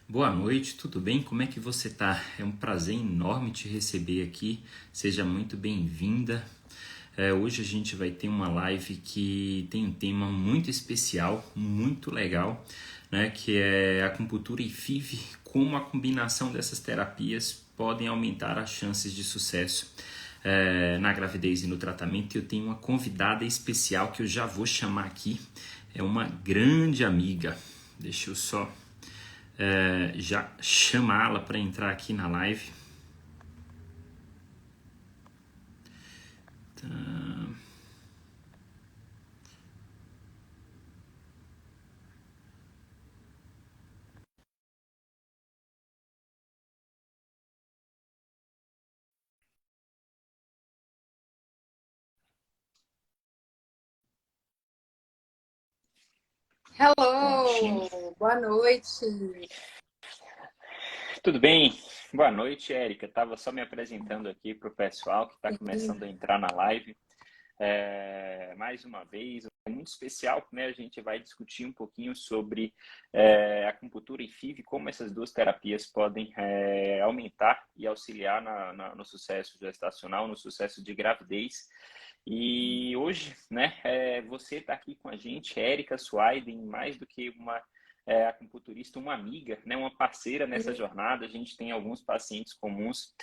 Boa noite, tudo bem? Como é que você tá? É um prazer enorme te receber aqui. Seja muito bem-vinda. Hoje a gente vai ter uma live que tem um tema muito especial, muito legal, né? Que é acupuntura e FIV, como a combinação dessas terapias podem aumentar as chances de sucesso na gravidez e no tratamento. E eu tenho uma convidada especial que eu já vou chamar aqui. É uma grande amiga. Deixa eu só já chamá-la para entrar aqui na live. Prontinho. Hello, boa noite. Tudo bem? Boa noite, Érica. Estava só me apresentando aqui para o pessoal que está Sim. começando a entrar na live. Mais uma vez, é muito especial, né? A gente vai discutir um pouquinho sobre acupuntura e FIV, como essas duas terapias podem aumentar e auxiliar no sucesso gestacional, no sucesso de gravidez. E hoje, né, você está aqui com a gente, Érica Suaiden, mais do que uma acupunturista, uma amiga, né, uma parceira nessa jornada. A gente tem alguns pacientes comuns,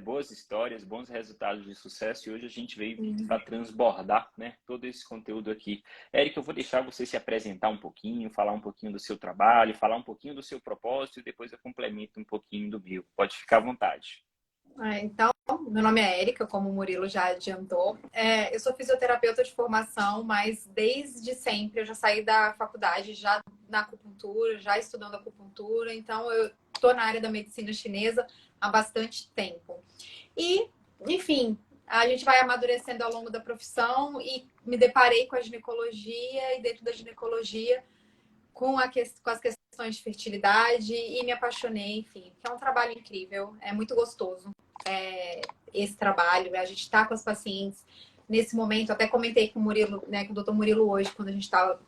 boas histórias, bons resultados de sucesso, e hoje a gente veio para transbordar, né, todo esse conteúdo aqui. Érica, eu vou deixar você se apresentar um pouquinho, falar um pouquinho do seu trabalho, falar um pouquinho do seu propósito, e depois eu complemento um pouquinho do meu. Pode ficar à vontade. Então, meu nome é Érica, como o Murilo já adiantou. Eu sou fisioterapeuta de formação, mas desde sempre eu já saí da faculdade, já na acupuntura, já estudando acupuntura, então eu estou na área da medicina chinesa há bastante tempo. E, enfim, a gente vai amadurecendo ao longo da profissão e me deparei com a ginecologia e dentro da ginecologia com as questões de fertilidade e me apaixonei, enfim, que é um trabalho incrível, é muito gostoso esse trabalho, a gente está com as pacientes nesse momento, até comentei com o Murilo, né, com o doutor Murilo hoje, quando a gente estava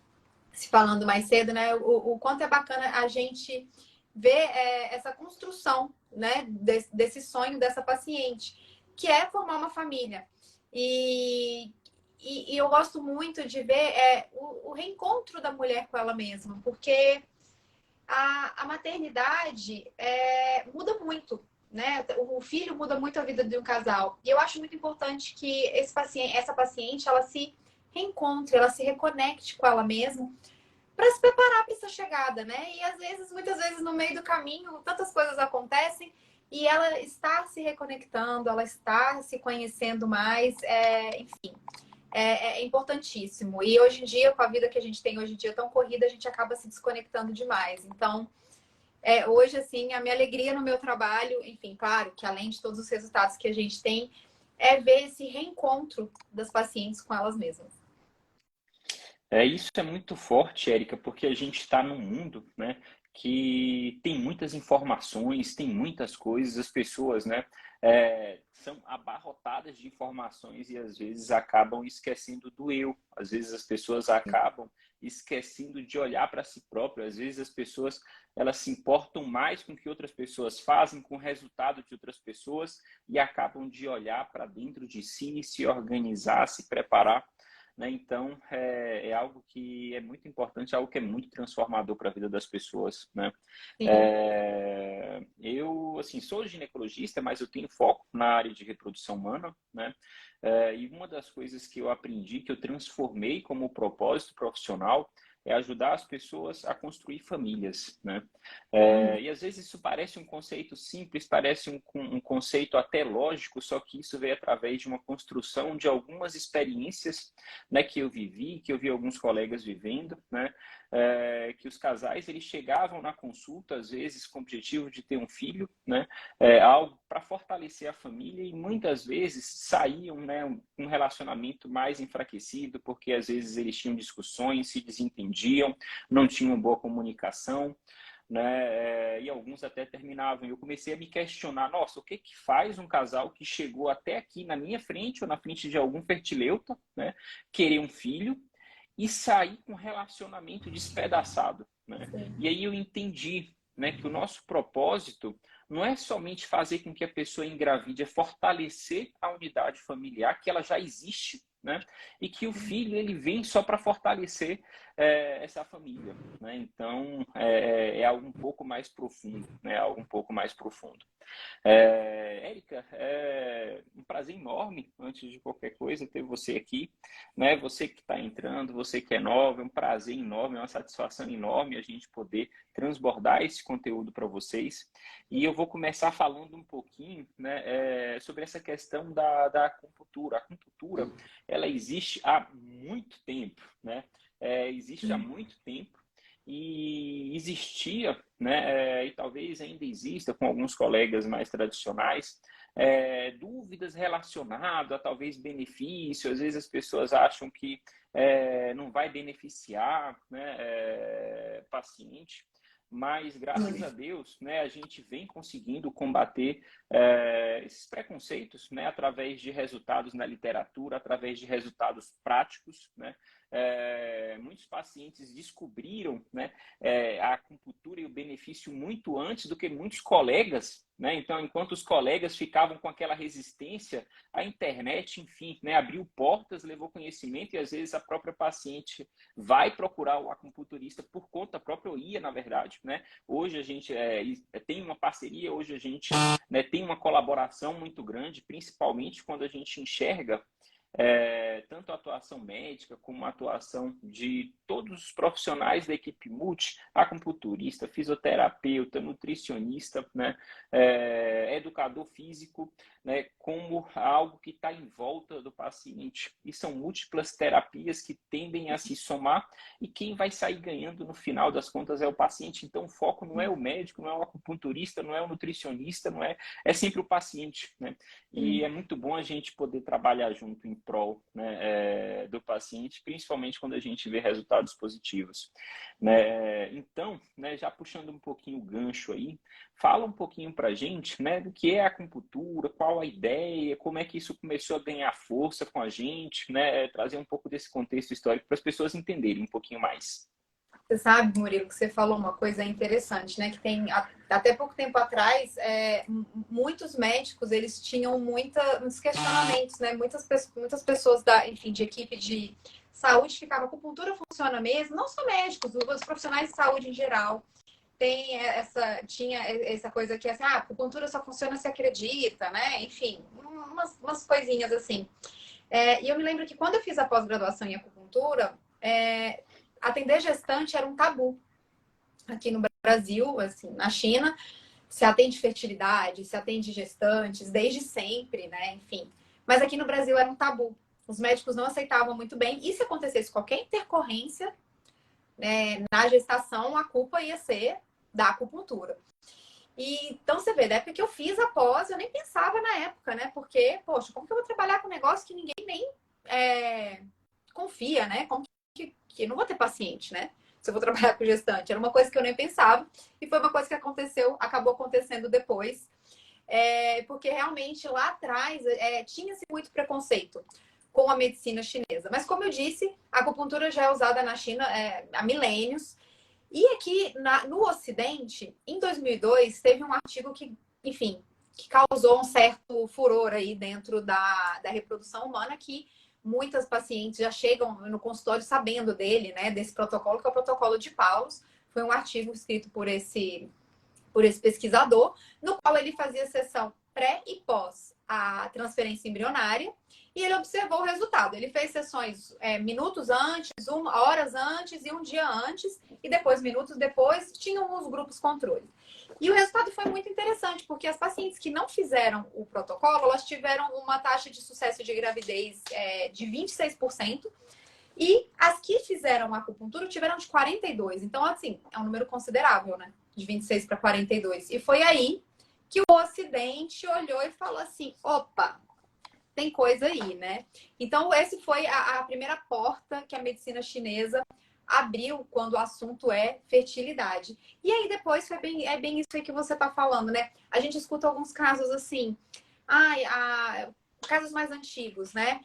se falando mais cedo, né, o quanto é bacana a gente ver essa construção, né, desse sonho dessa paciente, que é formar uma família. E eu gosto muito de ver o reencontro da mulher com ela mesma, porque a maternidade muda muito, né? O filho muda muito a vida de um casal. E eu acho muito importante que essa paciente, ela se reencontre, ela se reconecte com ela mesma para se preparar para essa chegada, né? E às vezes, muitas vezes no meio do caminho, tantas coisas acontecem e ela está se reconectando, ela está se conhecendo mais, enfim, é importantíssimo. E hoje em dia, com a vida que a gente tem hoje em dia tão corrida, a gente acaba se desconectando demais. Então, hoje, assim, a minha alegria no meu trabalho, enfim, claro que além de todos os resultados que a gente tem, é ver esse reencontro das pacientes com elas mesmas. Isso é muito forte, Érica, porque a gente está num mundo, né, que tem muitas informações, tem muitas coisas, as pessoas, né, são abarrotadas de informações e às vezes acabam esquecendo do eu. Às vezes as pessoas acabam esquecendo de olhar para si próprias. Às vezes as pessoas elas se importam mais com o que outras pessoas fazem, com o resultado de outras pessoas e acabam de olhar para dentro de si, se organizar, se preparar, né? Então, é algo que é muito importante, algo que é muito transformador para a vida das pessoas, né? Sim. Eu, assim, sou ginecologista, mas eu tenho foco na área de reprodução humana, né? E uma das coisas que eu aprendi, que eu transformei como propósito profissional, é ajudar as pessoas a construir famílias, né? E às vezes isso parece um conceito simples, parece um conceito até lógico, só que isso veio através de uma construção de algumas experiências, né, que eu vivi, que eu vi alguns colegas vivendo, né? Que os casais eles chegavam na consulta às vezes com o objetivo de ter um filho, né? Algo para fortalecer a família e muitas vezes saíam, né, um relacionamento mais enfraquecido porque às vezes eles tinham discussões, se desentendiam, não tinham boa comunicação, né? E alguns até terminavam. E eu comecei a me questionar, nossa, o que que faz um casal que chegou até aqui na minha frente ou na frente de algum fertileuta, né, querer um filho e sair com um relacionamento despedaçado, né? E aí eu entendi, né, que o nosso propósito não é somente fazer com que a pessoa engravide, é fortalecer a unidade familiar, que ela já existe, né? E que o filho ele vem só para fortalecer essa família, né? Então é algo um pouco mais profundo, né? Algo um pouco mais profundo. Érica, é um prazer enorme, antes de qualquer coisa, ter você aqui, né? Você que está entrando, você que é nova, é um prazer enorme, é uma satisfação enorme a gente poder transbordar esse conteúdo para vocês. E eu vou começar falando um pouquinho, né, sobre essa questão da acupuntura. A acupuntura, ela existe há muito tempo, né? Existe há muito tempo. E existia, né, e talvez ainda exista com alguns colegas mais tradicionais, dúvidas relacionadas a talvez benefício. Às vezes as pessoas acham que não vai beneficiar, né, paciente, mas graças a Deus, né, a gente vem conseguindo combater esses preconceitos, né, através de resultados na literatura, através de resultados práticos, né? Muitos pacientes descobriram, né, a acupuntura e o benefício muito antes do que muitos colegas, né? Então, enquanto os colegas ficavam com aquela resistência, a internet, enfim, né, abriu portas, levou conhecimento, e às vezes a própria paciente vai procurar o acupunturista por conta própria, ou ia, na verdade, né? Hoje a gente tem uma parceria, hoje a gente, né, tem uma colaboração muito grande, principalmente quando a gente enxerga tanto a atuação médica como a atuação de todos os profissionais da equipe multi, acupunturista, fisioterapeuta, nutricionista, né, educador físico, né, como algo que está em volta do paciente. E são múltiplas terapias que tendem a se somar, e quem vai sair ganhando no final das contas é o paciente. Então o foco não é o médico, não é o acupunturista, não é o nutricionista, é sempre o paciente, né? E é muito bom a gente poder trabalhar junto em prol, né, do paciente, principalmente quando a gente vê resultados positivos, né? Então, né, já puxando um pouquinho o gancho aí, fala um pouquinho para a gente, né, do que é a acupuntura, qual a ideia, como é que isso começou a ganhar força com a gente, né, trazer um pouco desse contexto histórico para as pessoas entenderem um pouquinho mais. Você sabe, Murilo, que você falou uma coisa interessante, né? Que tem até pouco tempo atrás, muitos médicos eles tinham muitos questionamentos, né? Muitas pessoas enfim, de equipe de saúde ficavam: a acupuntura funciona mesmo? Não só médicos, os profissionais de saúde em geral. Tinha essa coisa que assim, a acupuntura só funciona se acredita, né? Enfim, umas coisinhas assim. E eu me lembro que quando eu fiz a pós-graduação em acupuntura, atender gestante era um tabu aqui no Brasil, assim, na China. Se atende fertilidade, se atende gestantes, desde sempre, né? Enfim. Mas aqui no Brasil era um tabu. Os médicos não aceitavam muito bem. E se acontecesse qualquer intercorrência, né, na gestação, a culpa ia ser da acupuntura. Então, você vê, da época que eu fiz a pós, eu nem pensava na época, né? Porque, poxa, como que eu vou trabalhar com um negócio que ninguém nem confia, né? Como que eu não vou ter paciente, né? Se eu vou trabalhar com gestante. Era uma coisa que eu nem pensava. E foi uma coisa que acabou acontecendo depois. Porque realmente lá atrás tinha-se muito preconceito com a medicina chinesa. Mas, como eu disse, a acupuntura já é usada na China há milênios. E aqui no Ocidente, em 2002, teve um artigo que, enfim, que causou um certo furor aí dentro da reprodução humana, que muitas pacientes já chegam no consultório sabendo dele, né, desse protocolo, que é o protocolo de Paulus. Foi um artigo escrito por esse pesquisador, no qual ele fazia sessão pré e pós a transferência embrionária, e ele observou o resultado. Ele fez sessões minutos antes, horas antes e um dia antes, e depois, minutos depois, tinham os grupos controle. E o resultado foi muito interessante, porque as pacientes que não fizeram o protocolo, elas tiveram uma taxa de sucesso de gravidez de 26%, e as que fizeram a acupuntura tiveram de 42%. Então, assim, é um número considerável, né? De 26 para 42. E foi aí que o Ocidente olhou e falou assim: opa, tem coisa aí, né? Então, essa foi a primeira porta que a medicina chinesa abriu quando o assunto é fertilidade. E aí, depois, é bem isso aí que você está falando, né? A gente escuta alguns casos assim, casos mais antigos, né?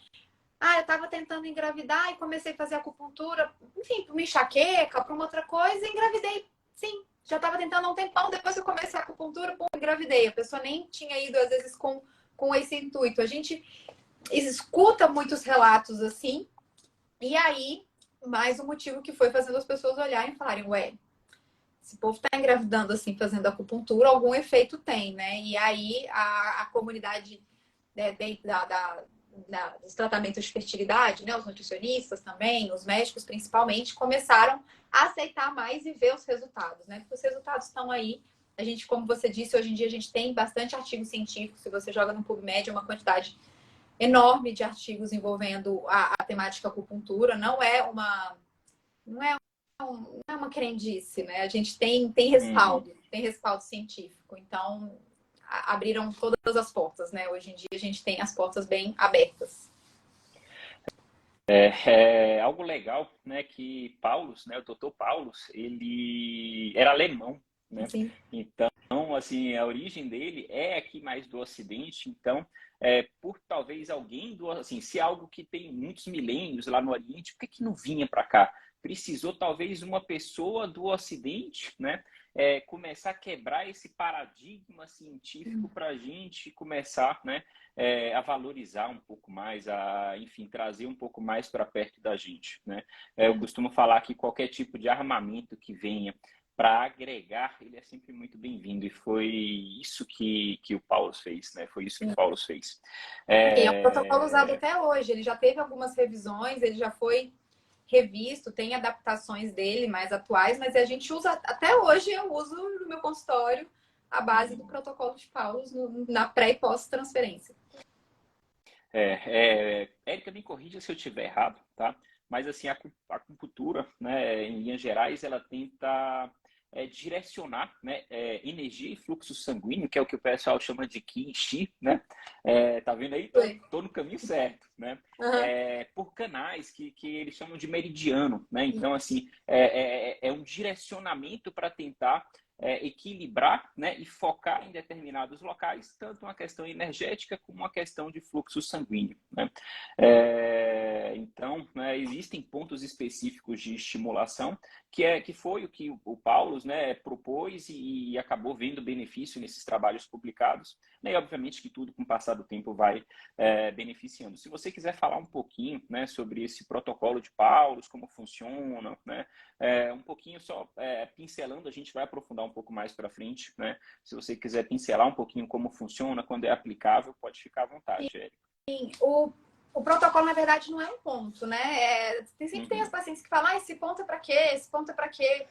Eu estava tentando engravidar e comecei a fazer acupuntura, enfim, para uma enxaqueca, para uma outra coisa, e engravidei. Sim, já estava tentando há um tempão, depois que eu comecei a acupuntura, pum, engravidei. A pessoa nem tinha ido, às vezes, com esse intuito. A gente escuta muitos relatos assim, e aí, mais um motivo que foi fazendo as pessoas olharem e falarem, ué, esse povo tá engravidando assim, fazendo acupuntura, algum efeito tem, né? E aí a comunidade dentro dos tratamentos de fertilidade, né? Os nutricionistas também, os médicos principalmente, começaram a aceitar mais e ver os resultados, né? Porque os resultados estão aí. A gente, como você disse, hoje em dia a gente tem bastante artigo científico. Se você joga no PubMed, é uma quantidade enorme de artigos envolvendo a temática acupuntura. Não é não é uma crendice, né? A gente Uhum. tem respaldo científico. Então, abriram todas as portas, né? Hoje em dia a gente tem as portas bem abertas. É algo legal, né, que Paulus, né, o doutor Paulus, ele era alemão, né? Sim. Então, assim, a origem dele é aqui mais do Ocidente. Então, por talvez alguém do, assim, se é algo que tem muitos milênios lá no Oriente, por que que não vinha para cá? Precisou talvez uma pessoa do Ocidente, né, começar a quebrar esse paradigma científico para a gente começar, né, a valorizar um pouco mais, enfim, trazer um pouco mais para perto da gente, né? Eu costumo falar que qualquer tipo de armamento que venha para agregar, ele é sempre muito bem-vindo, e foi isso que o Paulo fez, né? Foi isso que o Paulo fez. E é um protocolo usado É... até hoje. Ele já teve algumas revisões, ele já foi revisto, tem adaptações dele mais atuais, mas a gente usa até hoje. Eu uso no meu consultório a base do protocolo de Paulus na pré e pós-transferência. Érica, me corrija se eu estiver errado, tá? Mas assim, a acupuntura, né, em linhas gerais, ela tenta direcionar, né, energia e fluxo sanguíneo, que é o que o pessoal chama de Qi e Chi, né? Tá vendo aí? Tô no caminho certo, né? Uhum. Por canais que eles chamam de meridiano, né? Então, assim, é um direcionamento para tentar equilibrar, né, e focar em determinados locais, tanto uma questão energética como uma questão de fluxo sanguíneo, né? Então, né, existem pontos específicos de estimulação que foi o que o Paulus, né, propôs e acabou vendo benefício nesses trabalhos publicados, né, e obviamente que tudo com o passar do tempo vai beneficiando. Se você quiser falar um pouquinho, né, sobre esse protocolo de Paulus, como funciona, né, um pouquinho só pincelando, a gente vai aprofundar um pouco mais para frente, né? Se você quiser pincelar um pouquinho como funciona, quando é aplicável, pode ficar à vontade, Érica. Sim, o protocolo, na verdade, não é um ponto, né? Sempre tem as Uhum. pacientes que falam, esse ponto é para quê? Esse ponto é para quê?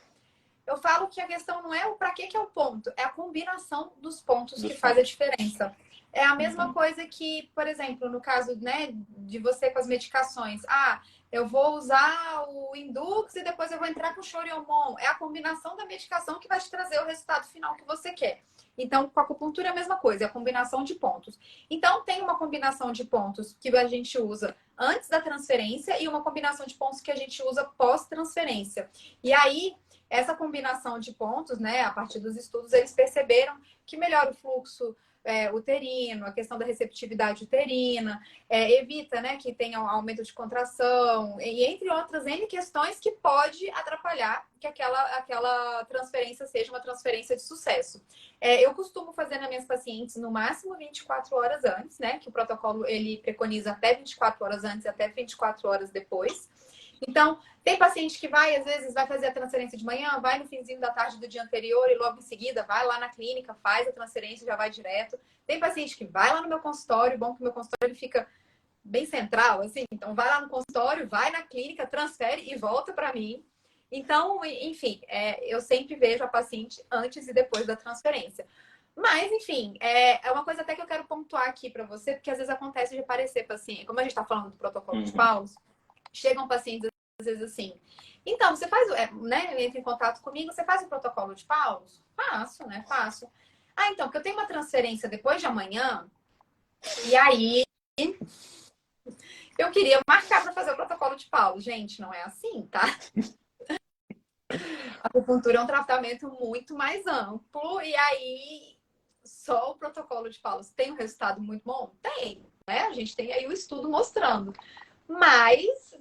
Eu falo que a questão não é o para que é o ponto, é a combinação dos pontos que Dos faz a pontos. diferença. É a mesma Uhum. coisa que, por exemplo, no caso, né, de você com as medicações. Ah, eu vou usar o Indux e depois eu vou entrar com o Choriomon. É a combinação da medicação que vai te trazer o resultado final que você quer. Então, com a acupuntura é a mesma coisa, é a combinação de pontos. Então, tem uma combinação de pontos que a gente usa antes da transferência e uma combinação de pontos que a gente usa pós-transferência. E aí, essa combinação de pontos, né, a partir dos estudos, eles perceberam que melhora o fluxo uterino, a questão da receptividade uterina, evita, né, que tenha um aumento de contração, e entre outras N questões que pode atrapalhar que aquela transferência seja uma transferência de sucesso. Eu costumo fazer nas minhas pacientes no máximo 24 horas antes, né, que o protocolo ele preconiza até 24 horas antes e até 24 horas depois. Então, tem paciente que vai, às vezes, vai fazer a transferência de manhã, vai no finzinho da tarde do dia anterior e logo em seguida vai lá na clínica, faz a transferência e já vai direto. Tem paciente que vai lá no meu consultório, bom que o meu consultório ele fica bem central, assim. Então, vai lá no consultório, vai na clínica, transfere e volta para mim. Então, enfim, eu sempre vejo a paciente antes e depois da transferência. Mas, enfim, é uma coisa até que eu quero pontuar aqui para você, porque às vezes acontece de aparecer paciente, como a gente está falando do protocolo de Uhum. Paulo, chegam pacientes às vezes assim. Então, você faz, né? Entra em contato comigo, você faz o protocolo de Paulo? Faço, né? Faço. Ah, então, porque eu tenho uma transferência depois de amanhã, e aí eu queria marcar para fazer o protocolo de Paulo. Gente, não é assim, tá? A acupuntura é um tratamento muito mais amplo, e aí só o protocolo de Paulo tem um resultado muito bom? Tem, né? A gente tem aí o estudo mostrando. Mas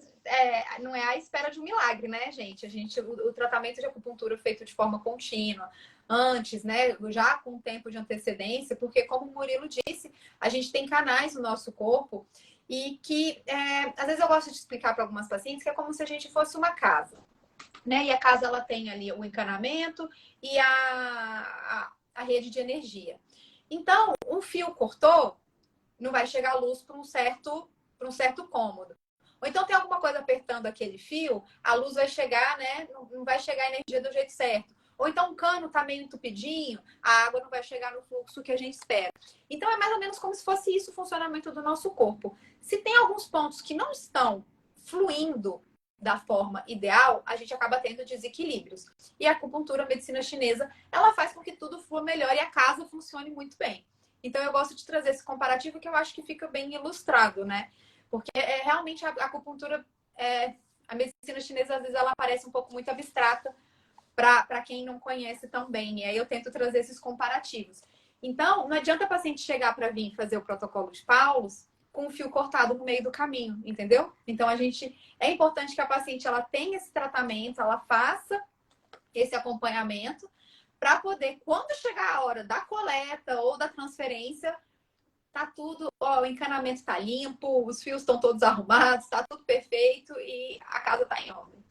não é à espera de um milagre, né, gente? O tratamento de acupuntura feito de forma contínua, antes, né, já com tempo de antecedência, porque, como o Murilo disse, a gente tem canais no nosso corpo e que, às vezes eu gosto de explicar para algumas pacientes que é como se a gente fosse uma casa, né? E a casa, ela tem ali o encanamento e a rede de energia. Então, um fio cortou, não vai chegar a luz para um certo cômodo. Ou então tem alguma coisa apertando aquele fio, a luz vai chegar, né? Não vai chegar a energia do jeito certo. Ou então um cano está meio entupidinho, a água não vai chegar no fluxo que a gente espera. Então é mais ou menos como se fosse isso o funcionamento do nosso corpo. Se tem alguns pontos que não estão fluindo da forma ideal, a gente acaba tendo desequilíbrios. E a acupuntura, a medicina chinesa, ela faz com que tudo flua melhor e a casa funcione muito bem. Então eu gosto de trazer esse comparativo que eu acho que fica bem ilustrado, né? Porque realmente a acupuntura, a medicina chinesa, às vezes ela parece um pouco muito abstrata para quem não conhece tão bem. E aí eu tento trazer esses comparativos. Então, não adianta a paciente chegar para vir fazer o protocolo de Paulus com o fio cortado no meio do caminho, entendeu? Então, é importante que a paciente ela tenha esse tratamento, ela faça esse acompanhamento para poder, quando chegar a hora da coleta ou da transferência, tá tudo, o encanamento está limpo, os fios estão todos arrumados, está tudo perfeito e a casa está em ordem.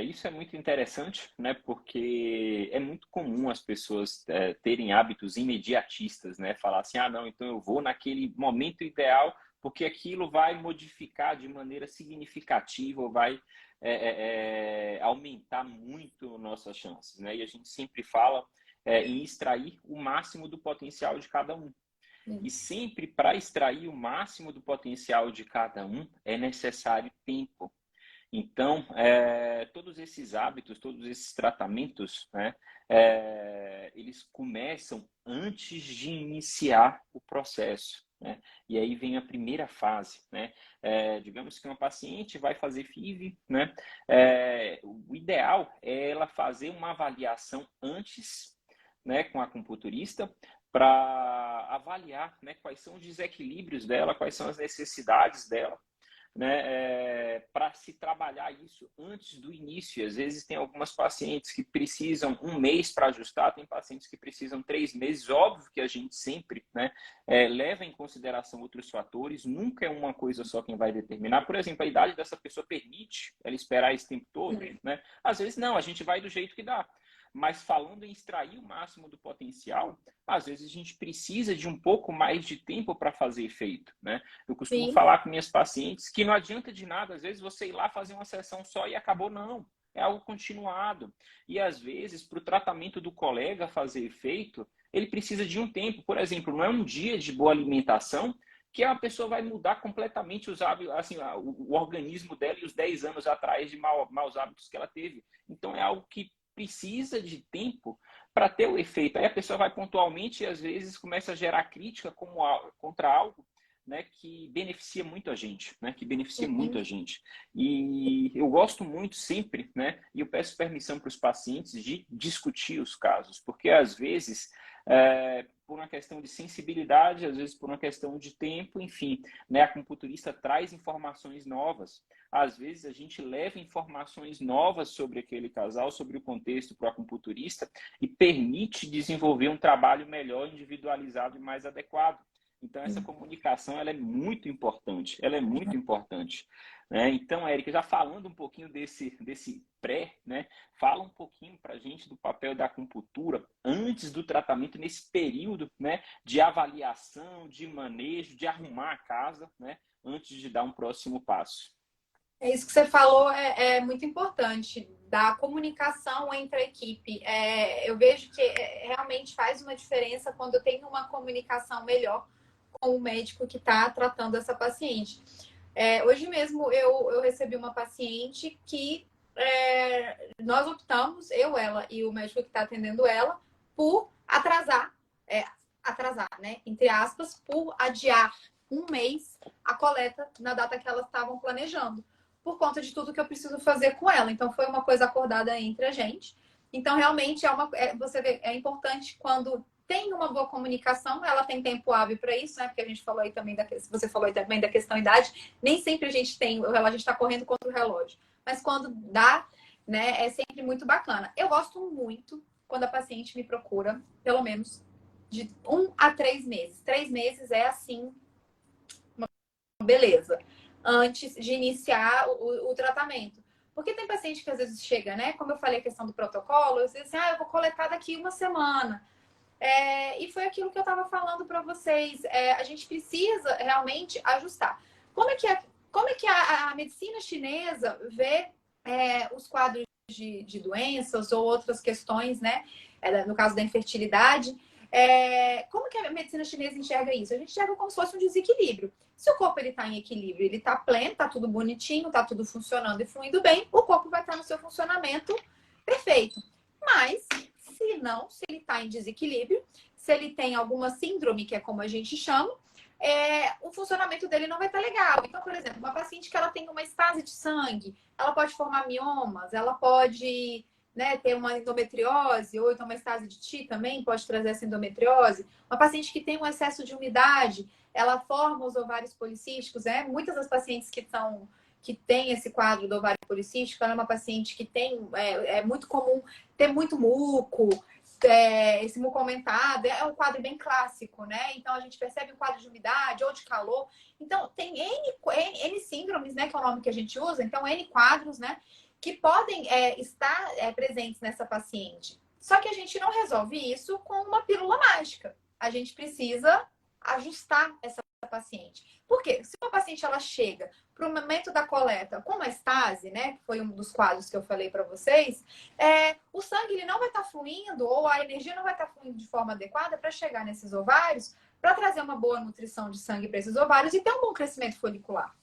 Isso é muito interessante, né? Porque é muito comum as pessoas terem hábitos imediatistas, né? Falar assim, não, então eu vou naquele momento ideal, porque aquilo vai modificar de maneira significativa, ou vai aumentar muito nossas chances, né? E a gente sempre fala em extrair o máximo do potencial de cada um. E sempre para extrair o máximo do potencial de cada um é necessário tempo. Então, todos esses hábitos, todos esses tratamentos, né, eles começam antes de iniciar o processo, né? E aí vem a primeira fase, né? Digamos que uma paciente vai fazer FIV, né? O ideal é ela fazer uma avaliação antes, né, com a acupunturista, para avaliar, né, quais são os desequilíbrios dela, quais são as necessidades dela, né, para se trabalhar isso antes do início. E às vezes tem algumas pacientes que precisam 1 mês para ajustar, tem pacientes que precisam 3 meses. Óbvio que a gente sempre, né, leva em consideração outros fatores, nunca é uma coisa só quem vai determinar. Por exemplo, a idade dessa pessoa permite ela esperar esse tempo todo, né? Às vezes não, a gente vai do jeito que dá. Mas falando em extrair o máximo do potencial, às vezes a gente precisa de um pouco mais de tempo para fazer efeito, né? Eu costumo falar com minhas pacientes que não adianta de nada, às vezes, você ir lá fazer uma sessão só e acabou, não. É algo continuado. E, às vezes, para o tratamento do colega fazer efeito, ele precisa de um tempo. Por exemplo, não é um dia de boa alimentação que a pessoa vai mudar completamente os hábitos, assim, o organismo dela e os 10 anos atrás de maus hábitos que ela teve. Então, é algo que precisa de tempo para ter o efeito. Aí a pessoa vai pontualmente e às vezes começa a gerar crítica contra algo, né, que beneficia muito a gente, né, que beneficia muito a gente. E eu gosto muito sempre, né, e eu peço permissão para os pacientes de discutir os casos, porque às vezes por uma questão de sensibilidade, às vezes por uma questão de tempo, enfim, né, a acupunturista traz informações novas. Às vezes a gente leva informações novas sobre aquele casal, sobre o contexto para o acupunturista e permite desenvolver um trabalho melhor, individualizado e mais adequado. Então essa comunicação ela é muito importante, né? Então, Érica, já falando um pouquinho desse pré, né? Fala um pouquinho para a gente do papel da acupuntura antes do tratamento, nesse período, né, de avaliação, de manejo, de arrumar a casa, né, antes de dar um próximo passo. É isso que você falou, é muito importante, da comunicação entre a equipe. Eu vejo que realmente faz uma diferença quando eu tenho uma comunicação melhor com o médico que está tratando essa paciente. Hoje mesmo eu recebi uma paciente que nós optamos, eu, ela e o médico que está atendendo ela, por atrasar, né, entre aspas, por adiar 1 mês a coleta na data que elas estavam planejando, por conta de tudo que eu preciso fazer com ela. Então, foi uma coisa acordada entre a gente. Então, realmente, você vê, é importante quando tem uma boa comunicação, ela tem tempo hábil para isso, né? Porque a gente falou aí também você falou aí também da questão idade, nem sempre a gente está correndo contra o relógio, mas quando dá, né, é sempre muito bacana. Eu gosto muito quando a paciente me procura, pelo menos de 1 a 3 meses. 3 meses é assim, uma beleza, antes de iniciar o tratamento. Porque tem paciente que às vezes chega, né? Como eu falei a questão do protocolo, eu disse assim, eu vou coletar daqui uma semana. E foi aquilo que eu estava falando para vocês. A gente precisa realmente ajustar. Como é que a medicina chinesa vê os quadros de doenças ou outras questões, né? No caso da infertilidade. Como que a medicina chinesa enxerga isso? A gente enxerga como se fosse um desequilíbrio. Se o corpo está em equilíbrio, ele está pleno, está tudo bonitinho, está tudo funcionando e fluindo bem, o corpo vai estar no seu funcionamento perfeito. Mas se não, se ele está em desequilíbrio, se ele tem alguma síndrome, que é como a gente chama, o funcionamento dele não vai estar legal. Então, por exemplo, uma paciente que ela tem uma estase de sangue, ela pode formar miomas, ela pode, né, ter uma endometriose, ou então uma estase de Ti também pode trazer essa endometriose. Uma paciente que tem um excesso de umidade, ela forma os ovários policísticos, né? Muitas das pacientes que tem esse quadro do ovário policístico, ela é uma paciente que tem, é muito comum ter muito muco, esse muco aumentado, é um quadro bem clássico, né? Então a gente percebe um quadro de umidade ou de calor. Então tem N síndromes, né? Que é o nome que a gente usa, então N quadros, né? Que podem estar presentes nessa paciente. Só que a gente não resolve isso com uma pílula mágica. A gente precisa ajustar essa paciente. Por quê? Se uma paciente ela chega para o momento da coleta com uma estase, né, que foi um dos quadros que eu falei para vocês, o sangue ele não vai estar fluindo ou a energia não vai estar fluindo de forma adequada para chegar nesses ovários, para trazer uma boa nutrição de sangue para esses ovários e ter um bom crescimento folicular.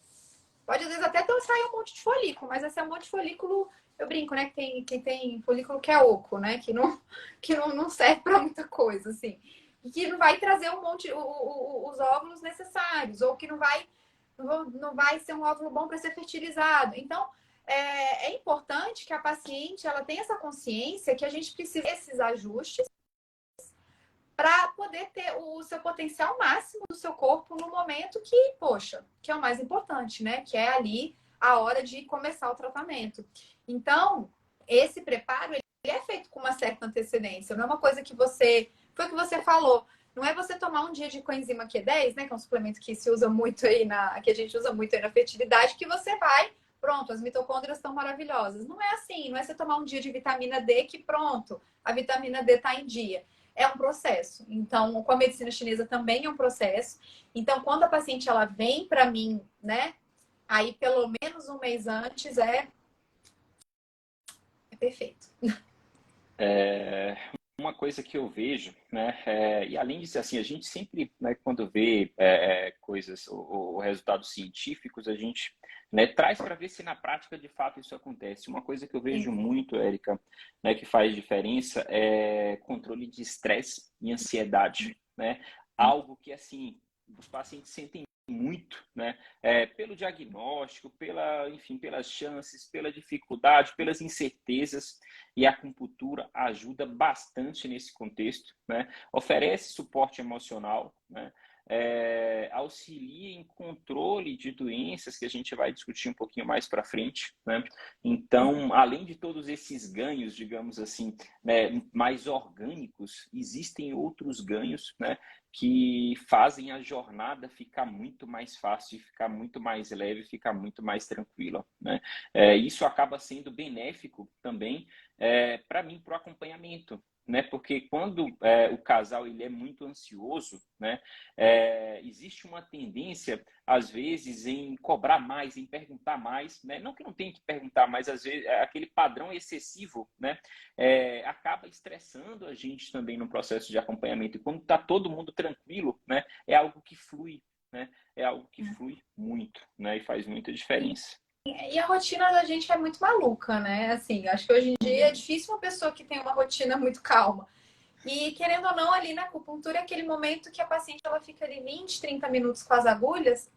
Pode às vezes até sair um monte de folículo, mas esse é um monte de folículo, eu brinco, né, que tem folículo que é oco, né, que não serve para muita coisa, assim. E que não vai trazer um monte, os óvulos necessários, ou que não vai ser um óvulo bom para ser fertilizado. Então, é importante que a paciente ela tenha essa consciência que a gente precisa desses ajustes para poder ter o seu potencial máximo do seu corpo no momento que é o mais importante, né? Que é ali a hora de começar o tratamento. Então, esse preparo ele é feito com uma certa antecedência. Não é uma coisa que foi o que você falou. Não é você tomar um dia de coenzima Q10, né? Que é um suplemento que se usa muito aí que a gente usa muito aí na fertilidade, que você vai, pronto, as mitocôndrias estão maravilhosas. Não é assim, não é você tomar um dia de vitamina D que pronto, a vitamina D está em dia. É um processo. Então, com a medicina chinesa também é um processo. Então, quando a paciente ela vem para mim, né? Aí pelo menos um mês antes é perfeito. Uma coisa que eu vejo, né, e além disso, assim, a gente sempre, né, quando vê coisas ou resultados científicos, a gente, né, traz para ver se na prática de fato isso acontece. Uma coisa que eu vejo muito, Érica, né, que faz diferença é controle de estresse e ansiedade, né? Algo que, assim, os pacientes sentem muito, né? Pelo diagnóstico, enfim, pelas chances, pela dificuldade, pelas incertezas, e a acupuntura ajuda bastante nesse contexto, né? Oferece suporte emocional, né? Auxilia em controle de doenças que a gente vai discutir um pouquinho mais para frente, né? Então, além de todos esses ganhos, digamos assim, né, mais orgânicos, existem outros ganhos, né, que fazem a jornada ficar muito mais fácil, ficar muito mais leve, ficar muito mais tranquila, né? Isso acaba sendo benéfico também para mim, para o acompanhamento, né? Porque quando o casal ele é muito ansioso, né? Existe uma tendência, às vezes, em cobrar mais, em perguntar mais, né? Não que não tenha que perguntar, mas às vezes aquele padrão excessivo, né? Acaba estressando a gente também no processo de acompanhamento. E quando está todo mundo tranquilo, né? É algo que flui, né? É algo que flui muito, né? E faz muita diferença. E a rotina da gente é muito maluca, né? Assim, acho que hoje em dia é difícil uma pessoa que tem uma rotina muito calma. E querendo ou não, ali na acupuntura é aquele momento que a paciente ela fica ali 20, 30 minutos com as agulhas,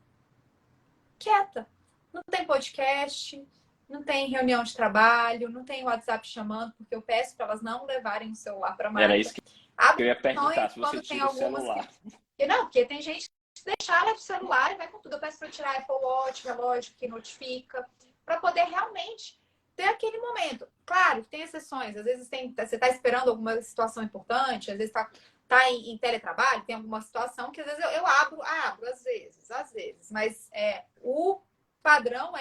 quieta. Não tem podcast, não tem reunião de trabalho, não tem WhatsApp chamando, porque eu peço para elas não levarem o celular para a Era máquina. isso que Abre eu ia perguntar, sessões se você quando tem tira o algumas celular. que... Não, porque tem gente que deixa o celular e vai com tudo. Eu peço para tirar Apple Watch, relógio que notifica, para poder realmente ter aquele momento. Claro, tem exceções. Às vezes você está esperando alguma situação importante, às vezes está em teletrabalho, tem alguma situação que às vezes eu abro às vezes. Mas o padrão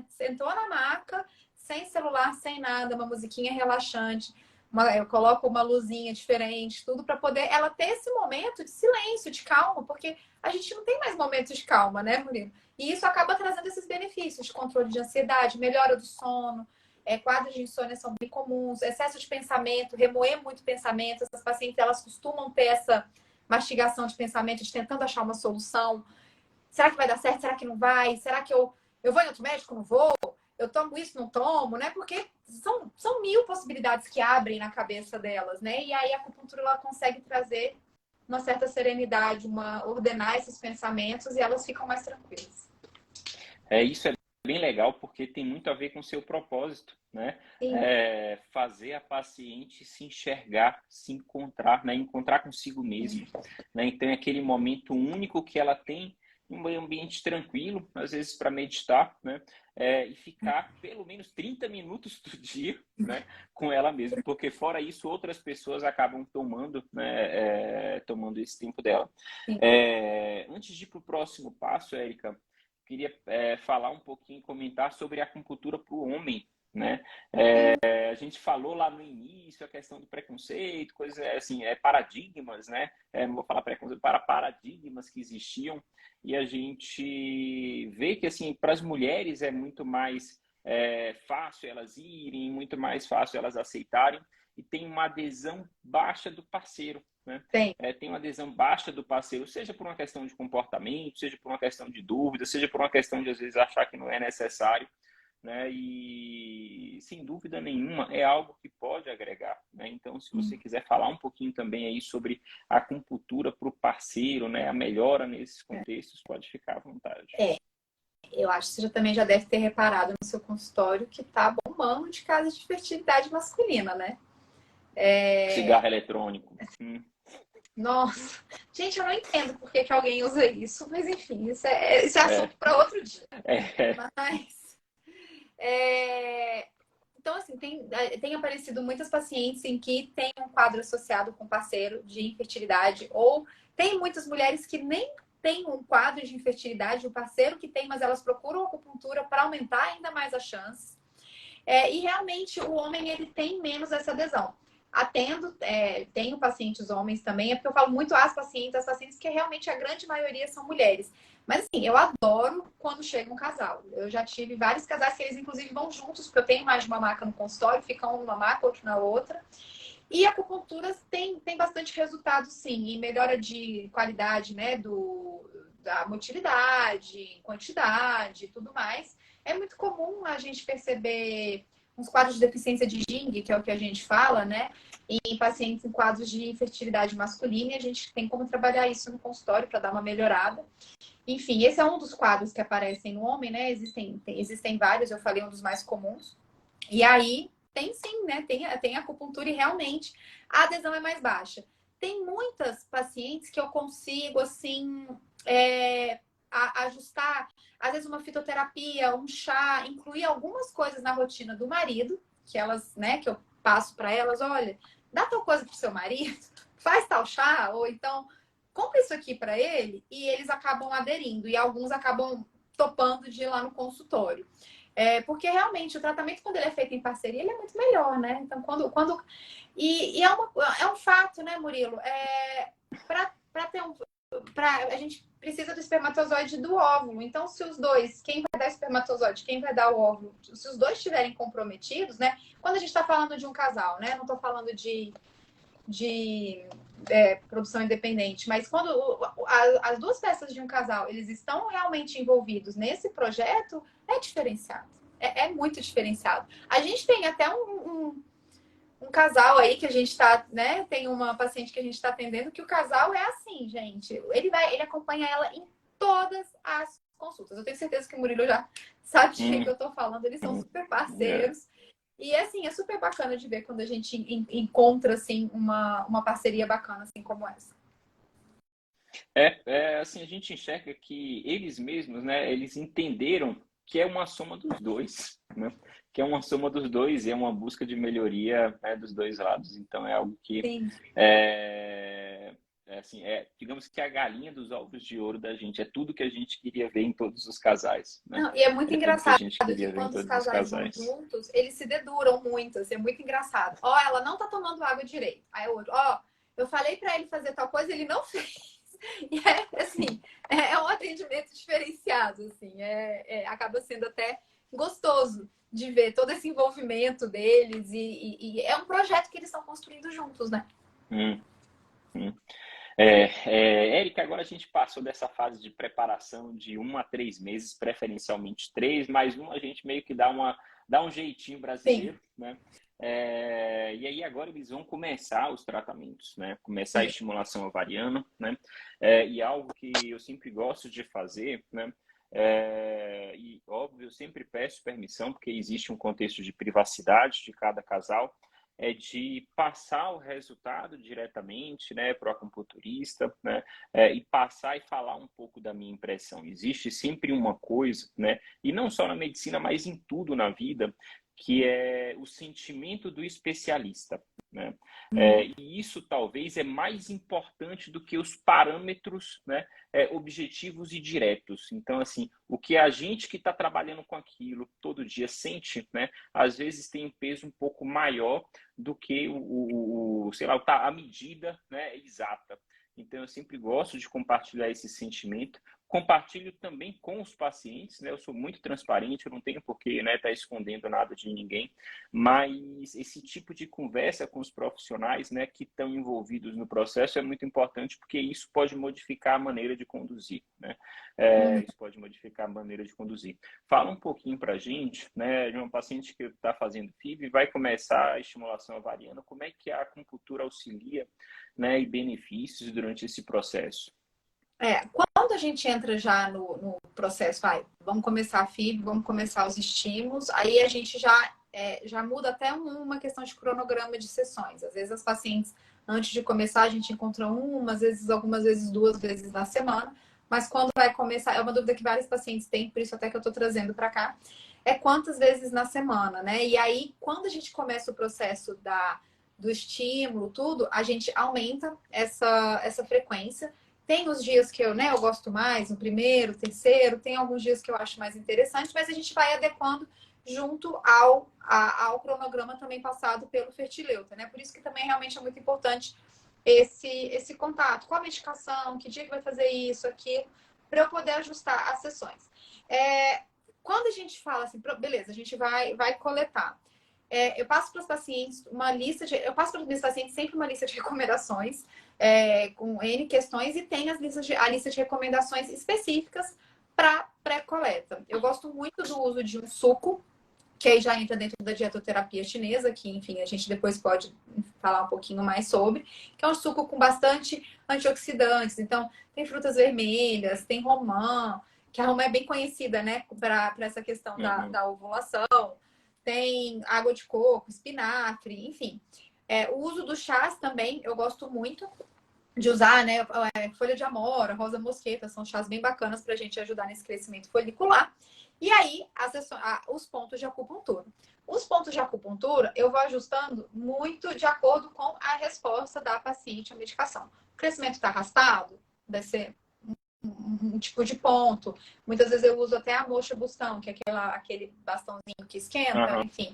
sentou na maca, sem celular, sem nada, uma musiquinha relaxante. Eu coloco uma luzinha diferente, tudo para poder ela ter esse momento de silêncio, de calma, porque a gente não tem mais momentos de calma, né, Murilo? E isso acaba trazendo esses benefícios de controle de ansiedade, melhora do sono, quadros de insônia são bem comuns, excesso de pensamento, remoer muito pensamento. Essas pacientes, elas costumam ter essa mastigação de pensamento, de tentando achar uma solução. Será que vai dar certo? Será que não vai? Será que eu vou em outro médico? Não vou? Eu tomo isso? Não tomo? Né? Porque são mil possibilidades que abrem na cabeça delas, né? E aí a acupuntura ela consegue trazer uma certa serenidade, ordenar esses pensamentos e elas ficam mais tranquilas. Isso é bem legal porque tem muito a ver com o seu propósito, né? Fazer a paciente se enxergar, se encontrar, né? Encontrar consigo mesma, né? Então é aquele momento único que ela tem em um ambiente tranquilo, às vezes para meditar, né? E ficar pelo menos 30 minutos do dia, né? Com ela mesma, porque fora isso outras pessoas acabam tomando, né? Tomando esse tempo dela. Antes de ir para o próximo passo, Érica, queria falar um pouquinho, comentar sobre a acupuntura para o homem, né? A gente falou lá no início a questão do preconceito, coisas assim, paradigmas, né? Não vou falar preconceito, paradigmas que existiam, e a gente vê que assim para as mulheres é muito mais fácil elas irem, muito mais fácil elas aceitarem, e tem uma adesão baixa do parceiro, né? Tem uma adesão baixa do parceiro, seja por uma questão de comportamento, seja por uma questão de dúvida, seja por uma questão de às vezes achar que não é necessário, né? E sem dúvida nenhuma é algo que pode agregar, né? Então, se você quiser falar um pouquinho também aí sobre a acupuntura para o parceiro, né? A melhora nesses contextos, pode ficar à vontade. Eu acho que você também já deve ter reparado no seu consultório que tá bombando de casa de fertilidade masculina, né? Cigarro eletrônico. Nossa, gente, eu não entendo por que alguém usa isso, mas enfim, isso é assunto para outro dia. Mas, então, assim, tem aparecido muitas pacientes em que tem um quadro associado com parceiro de infertilidade, ou tem muitas mulheres que nem têm um quadro de infertilidade, o parceiro que tem, mas elas procuram acupuntura para aumentar ainda mais a chance. E realmente o homem ele tem menos essa adesão. Tenho pacientes homens também, porque eu falo muito as pacientes que realmente a grande maioria são mulheres. Mas assim, eu adoro quando chega um casal. Eu já tive vários casais que eles inclusive vão juntos, porque eu tenho mais de uma maca no consultório, ficam um numa maca, outro na outra. E a acupuntura tem bastante resultado, sim, em melhora de qualidade, né, da motilidade, quantidade e tudo mais. É muito comum a gente perceber uns quadros de deficiência de Jing, que é o que a gente fala, né? Em pacientes em quadros de infertilidade masculina, e a gente tem como trabalhar isso no consultório para dar uma melhorada. Enfim, esse é um dos quadros que aparecem no homem, né? Existem vários, eu falei um dos mais comuns. E aí, tem sim, né? Tem acupuntura e realmente a adesão é mais baixa. Tem muitas pacientes que eu consigo, assim, ajustar, às vezes uma fitoterapia, um chá, incluir algumas coisas na rotina do marido, que elas, né, que eu passo para elas, olha, dá tal coisa pro seu marido, faz tal chá, ou então compra isso aqui para ele, e eles acabam aderindo, e alguns acabam topando de ir lá no consultório. Porque realmente o tratamento, quando ele é feito em parceria, ele é muito melhor, né? Então, E é um fato, né, Murilo? A gente precisa do espermatozoide e do óvulo. Então, se os dois, quem vai dar o espermatozoide, quem vai dar o óvulo, se os dois estiverem comprometidos, né? Quando a gente está falando de um casal, né? Não estou falando de produção independente, mas quando as duas peças de um casal, eles estão realmente envolvidos nesse projeto, é diferenciado. É muito diferenciado. A gente tem até um casal aí que a gente está, né? Tem uma paciente que a gente está atendendo que o casal é assim, gente. Ele acompanha ela em todas as consultas. Eu tenho certeza que o Murilo já sabe de quem que eu tô falando, eles são super parceiros. E assim, é super bacana de ver quando a gente encontra assim uma parceria bacana assim como essa. Assim, a gente enxerga que eles mesmos, né, eles entenderam que é uma soma dos dois, né? Que é uma soma dos dois e é uma busca de melhoria, né, dos dois lados. Então é algo que Sim. assim, digamos que a galinha dos ovos de ouro da gente, é tudo que a gente queria ver em todos os casais, né? Não, e é muito É tudo que a engraçado gente que queria ver em quando os todos os casais vão casais. juntos, eles se deduram muito, assim, é muito engraçado. Ó, ela não tá tomando água direito. Aí o outro, ó, eu falei pra ele fazer tal coisa, ele não fez. E é assim, é um atendimento diferenciado, assim, acaba sendo até gostoso de ver todo esse envolvimento deles e é um projeto que eles estão construindo juntos, né? Hum, hum. Érica, agora a gente passou dessa fase de preparação de 1 a 3 meses, preferencialmente 3, mais um a gente meio que dá um jeitinho Sim, brasileiro, né? E aí agora eles vão começar os tratamentos, né? Começar a sim. estimulação ovariana, né? E algo que eu sempre gosto de fazer, né? E óbvio, eu sempre peço permissão, porque existe um contexto de privacidade de cada casal, é de passar o resultado diretamente, né, para o acupunturista, né, e passar e falar um pouco da minha impressão. Existe sempre uma coisa, né, e não só na medicina, mas em tudo na vida, que é o sentimento do especialista, né? E isso talvez é mais importante do que os parâmetros, né, objetivos e diretos. Então, assim, o que a gente que está trabalhando com aquilo todo dia sente, né, às vezes tem um peso um pouco maior do que sei lá, a medida, né, exata. Então, eu sempre gosto de compartilhar esse sentimento. Compartilho também com os pacientes, né? Eu sou muito transparente, eu não tenho por que, né, estar escondendo nada de ninguém, mas esse tipo de conversa com os profissionais, né, que estão envolvidos no processo é muito importante, porque isso pode modificar a maneira de conduzir, né? Isso pode modificar a maneira de conduzir. Fala um pouquinho para a gente, né, de uma paciente que está fazendo FIV e vai começar a estimulação ovariana, como é que a acupuntura auxilia, né, e benefícios durante esse processo? Quando a gente entra já no processo, vamos começar a FIV, vamos começar os estímulos, aí a gente já muda até uma questão de cronograma de sessões. Às vezes as pacientes, antes de começar, a gente encontra algumas vezes 2 vezes na semana, mas quando vai começar, é uma dúvida que vários pacientes têm, por isso até que eu estou trazendo para cá, é quantas vezes na semana, né? E aí, quando a gente começa o processo do estímulo, tudo, a gente aumenta essa frequência. Tem os dias que eu gosto mais, no primeiro, terceiro, tem alguns dias que eu acho mais interessante, mas a gente vai adequando junto ao cronograma também passado pelo fertileuta, né? Por isso que também realmente é muito importante esse contato com a medicação, que dia que vai fazer isso, aquilo, para eu poder ajustar as sessões. Quando a gente fala assim, beleza, a gente vai coletar. Eu passo para os pacientes eu passo para os meus pacientes sempre uma lista de recomendações com N questões e tem a lista de recomendações específicas para pré-coleta. Eu gosto muito do uso de um suco, que aí já entra dentro da dietoterapia chinesa, que, enfim, a gente depois pode falar um pouquinho mais sobre, que é um suco com bastante antioxidantes. Então, tem frutas vermelhas, tem romã, que a romã é bem conhecida, né, para essa questão da ovulação. Tem água de coco, espinafre, enfim. O uso dos chás também, eu gosto muito de usar, né? Folha de amora, rosa mosqueta, são chás bem bacanas para a gente ajudar nesse crescimento folicular. E aí, os pontos de acupuntura. Os pontos de acupuntura, eu vou ajustando muito de acordo com a resposta da paciente à medicação. O crescimento está arrastado, deve ser um tipo de ponto. Muitas vezes eu uso até a moxa bustão, que é aquele bastãozinho que esquenta, enfim.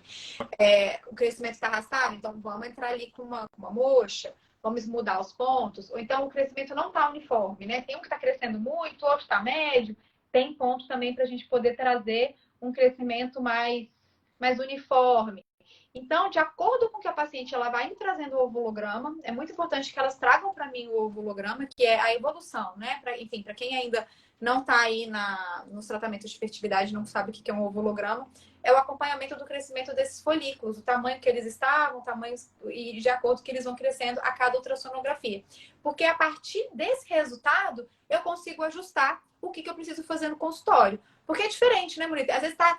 O crescimento está arrastado, então vamos entrar ali com uma moxa, vamos mudar os pontos. Ou então o crescimento não está uniforme, né? Tem um que está crescendo muito, outro está médio. Tem pontos também para a gente poder trazer um crescimento mais uniforme. Então, de acordo com que a paciente ela vai me trazendo o ovulograma, é muito importante que elas tragam para mim o ovulograma, que é a evolução, né? Enfim, para quem ainda não está aí nos tratamentos de fertilidade, não sabe o que é um ovulograma, é o acompanhamento do crescimento desses folículos, o tamanho que eles estavam, e de acordo que eles vão crescendo a cada ultrassonografia. Porque a partir desse resultado, eu consigo ajustar o que eu preciso fazer no consultório. Porque é diferente, né, Murilo? Às vezes tá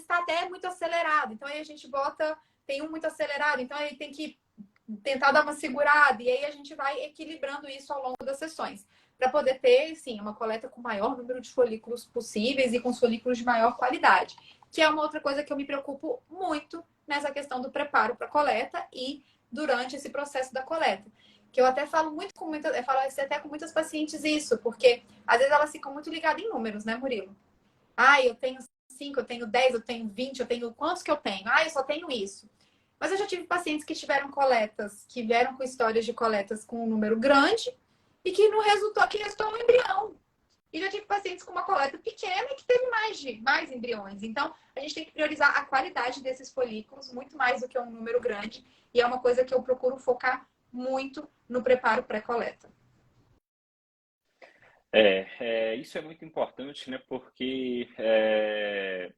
até muito acelerado. Então aí a gente tem um muito acelerado, então aí tem que tentar dar uma segurada. E aí a gente vai equilibrando isso ao longo das sessões. Para poder ter, sim, uma coleta com o maior número de folículos possíveis e com os folículos de maior qualidade. Que é uma outra coisa que eu me preocupo muito nessa questão do preparo para a coleta e durante esse processo da coleta. Que eu até falo muito com muitas, eu falo até com muitas pacientes isso, porque às vezes elas ficam muito ligadas em números, né, Murilo? Ah, eu tenho 5, eu tenho 10, eu tenho 20, eu tenho quantos que eu tenho? Ah, eu só tenho isso. Mas eu já tive pacientes que tiveram coletas, que vieram com histórias de coletas com um número grande e que não resultou, que restou um embrião. E já tive pacientes com uma coleta pequena e que teve mais embriões. Então, a gente tem que priorizar a qualidade desses folículos muito mais do que um número grande. E é uma coisa que eu procuro focar muito no preparo pré-coleta. Isso é muito importante, né? Porque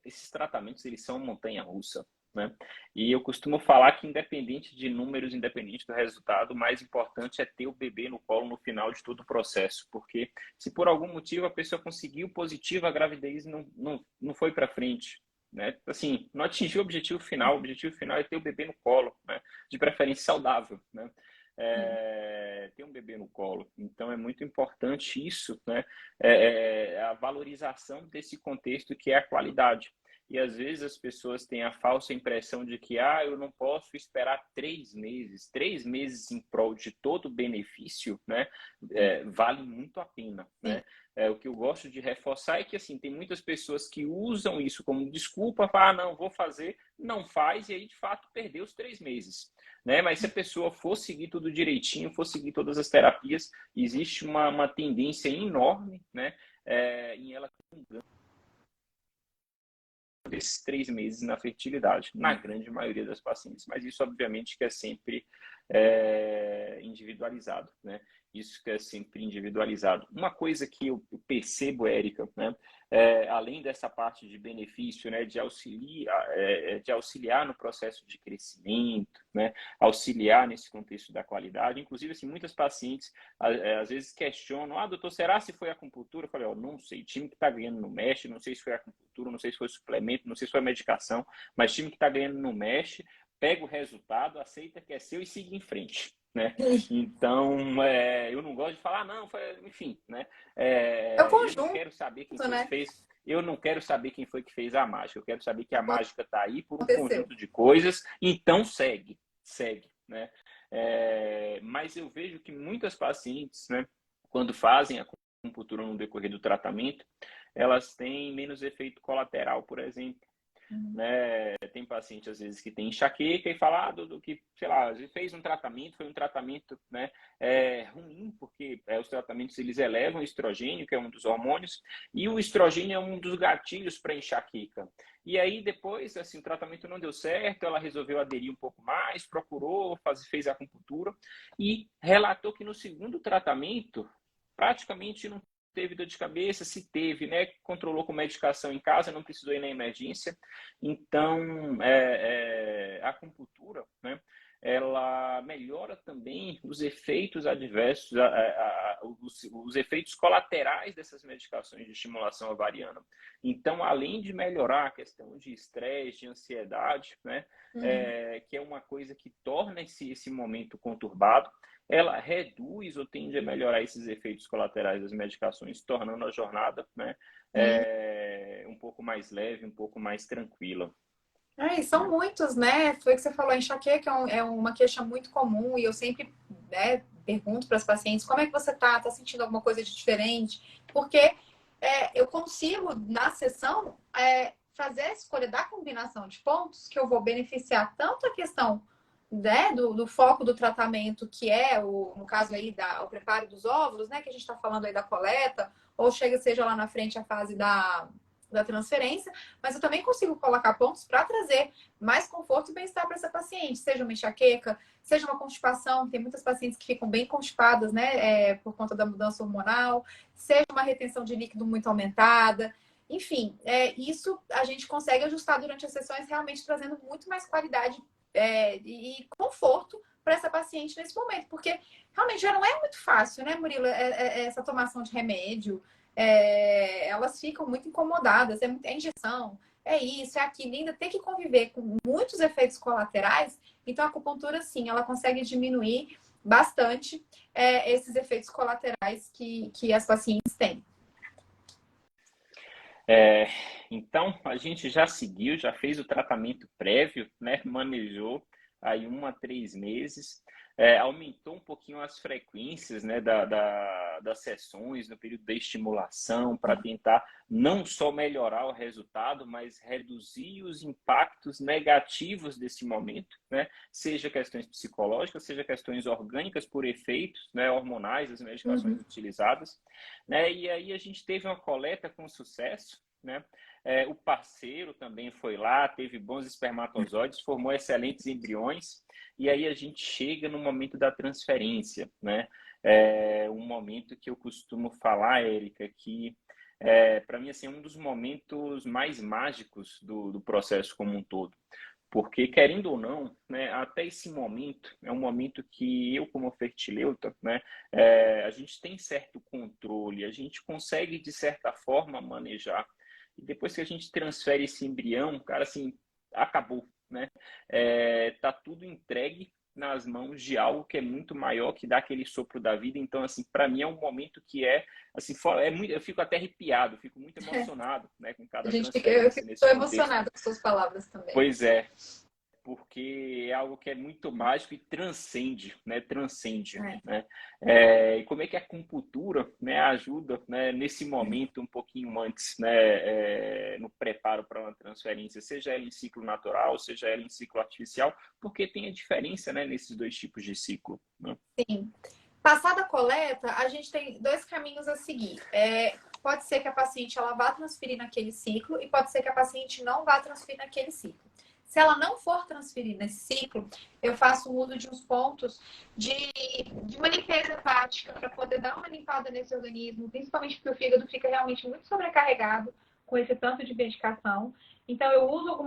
esses tratamentos eles são montanha-russa, né? E eu costumo falar que independente de números, independente do resultado, o mais importante é ter o bebê no colo no final de todo o processo, porque se por algum motivo a pessoa conseguiu positivo, a gravidez não foi para frente, né? Assim, não atingiu o objetivo final é ter o bebê no colo, né? De preferência saudável, né? Ter um bebê no colo. Então é muito importante isso, né? A valorização desse contexto que é a qualidade. E às vezes as pessoas têm a falsa impressão de que eu não posso esperar 3 meses. 3 meses em prol de todo o benefício, né? Vale muito a pena, né? O que eu gosto de reforçar é que assim, tem muitas pessoas que usam isso como desculpa para não, vou fazer, não faz, e aí de fato perdeu os 3 meses. Né? Mas se a pessoa for seguir tudo direitinho, for seguir todas as terapias, existe uma tendência enorme, né? Em ela ter um ganho desses 3 meses na fertilidade, na grande maioria das pacientes. Mas isso, obviamente, que é sempre individualizado, né? Isso que é sempre individualizado. Uma coisa que eu percebo, Érica, né? Além dessa parte de benefício, né? De auxiliar no processo de crescimento, né? Auxiliar nesse contexto da qualidade. Inclusive, assim, muitas pacientes às vezes questionam, doutor, será se foi acupuntura? Eu falei, não sei, time que está ganhando não mexe, não sei se foi acupuntura, não sei se foi suplemento, não sei se foi medicação, mas time que está ganhando não mexe, pega o resultado, aceita que é seu e siga em frente, né? Então, eu não gosto de falar, não, enfim, né? É o Eu não conjunto, quero saber quem foi né? que fez, eu não quero saber quem foi que fez a mágica, eu quero saber que a mágica está aí por um Aconteceu. conjunto de coisas, então segue, né? Mas eu vejo que muitas pacientes, né, quando fazem a acupuntura no decorrer do tratamento, elas têm menos efeito colateral, por exemplo. Né? Tem paciente, às vezes, que tem enxaqueca e fala do que, sei lá, fez um tratamento, foi um tratamento, né, ruim, porque os tratamentos eles elevam o estrogênio, que é um dos hormônios, e o estrogênio é um dos gatilhos para enxaqueca. E aí, depois, assim, o tratamento não deu certo, ela resolveu aderir um pouco mais, procurou, fez a acupuntura e relatou que no segundo tratamento, praticamente não teve dor de cabeça, se teve, né, controlou com medicação em casa, não precisou ir na emergência. Então, a acupuntura, né, ela melhora também os efeitos adversos, os efeitos colaterais dessas medicações de estimulação ovariana. Então, além de melhorar a questão de estresse, de ansiedade, né, que é uma coisa que torna esse momento conturbado, ela reduz ou tende a melhorar esses efeitos colaterais das medicações, tornando a jornada, né, um pouco mais leve, um pouco mais tranquila. São muitos, né? Foi o que você falou, enxaqueca é uma queixa muito comum e eu sempre, né, pergunto para as pacientes como é que você tá? Tá sentindo alguma coisa de diferente? Porque eu consigo, na sessão, fazer a escolha da combinação de pontos que eu vou beneficiar tanto a questão, né, do foco do tratamento, que é, no caso aí, o preparo dos óvulos, né, que a gente está falando aí da coleta, ou seja lá na frente a fase da transferência, mas eu também consigo colocar pontos para trazer mais conforto e bem-estar para essa paciente, seja uma enxaqueca, seja uma constipação, tem muitas pacientes que ficam bem constipadas, né, por conta da mudança hormonal, seja uma retenção de líquido muito aumentada, enfim, isso a gente consegue ajustar durante as sessões, realmente trazendo muito mais qualidade e conforto para essa paciente nesse momento, porque realmente já não é muito fácil, né, Murilo, essa tomação de remédio, elas ficam muito incomodadas, é injeção, é isso, é aquilo, ainda tem que conviver com muitos efeitos colaterais. Então, a acupuntura, sim, ela consegue diminuir bastante esses efeitos colaterais que as pacientes têm. Então, a gente já seguiu, já fez o tratamento prévio, né? Manejou aí 1 a 3 meses, aumentou um pouquinho as frequências, né, das sessões no período da estimulação para tentar não só melhorar o resultado, mas reduzir os impactos negativos desse momento, né? Seja questões psicológicas, seja questões orgânicas por efeitos, né, hormonais das medicações utilizadas, né? E aí a gente teve uma coleta com sucesso, né? O parceiro também foi lá, teve bons espermatozoides, formou excelentes embriões, e aí a gente chega no momento da transferência, né? Um momento que eu costumo falar, Érica, que para mim assim, é um dos momentos mais mágicos do processo como um todo. Porque, querendo ou não, né, até esse momento, é um momento que eu, como fertileuta, né, a gente tem certo controle, a gente consegue, de certa forma, manejar. E depois que a gente transfere esse embrião, cara, assim, acabou, né? Tá tudo entregue nas mãos de algo que é muito maior, que dá aquele sopro da vida. Então, assim, para mim é um momento que assim, muito, eu fico até arrepiado, fico muito emocionado, né, com cada Eu transferência fico nesse contexto. emocionada com suas palavras também. Pois é, porque é algo que é muito mágico e transcende, né? Transcende, né? E como é que a acupuntura, né, ajuda, né, nesse momento um pouquinho antes, né, no preparo para uma transferência, seja ela em ciclo natural, seja ela em ciclo artificial, porque tem a diferença, né, nesses dois tipos de ciclo, né? Sim. Passada a coleta, a gente tem 2 caminhos a seguir. Pode ser que a paciente ela vá transferir naquele ciclo e pode ser que a paciente não vá transferir naquele ciclo. Se ela não for transferir nesse ciclo, eu faço o uso de uns pontos de uma limpeza hepática para poder dar uma limpada nesse organismo, principalmente porque o fígado fica realmente muito sobrecarregado com esse tanto de medicação. Então, eu uso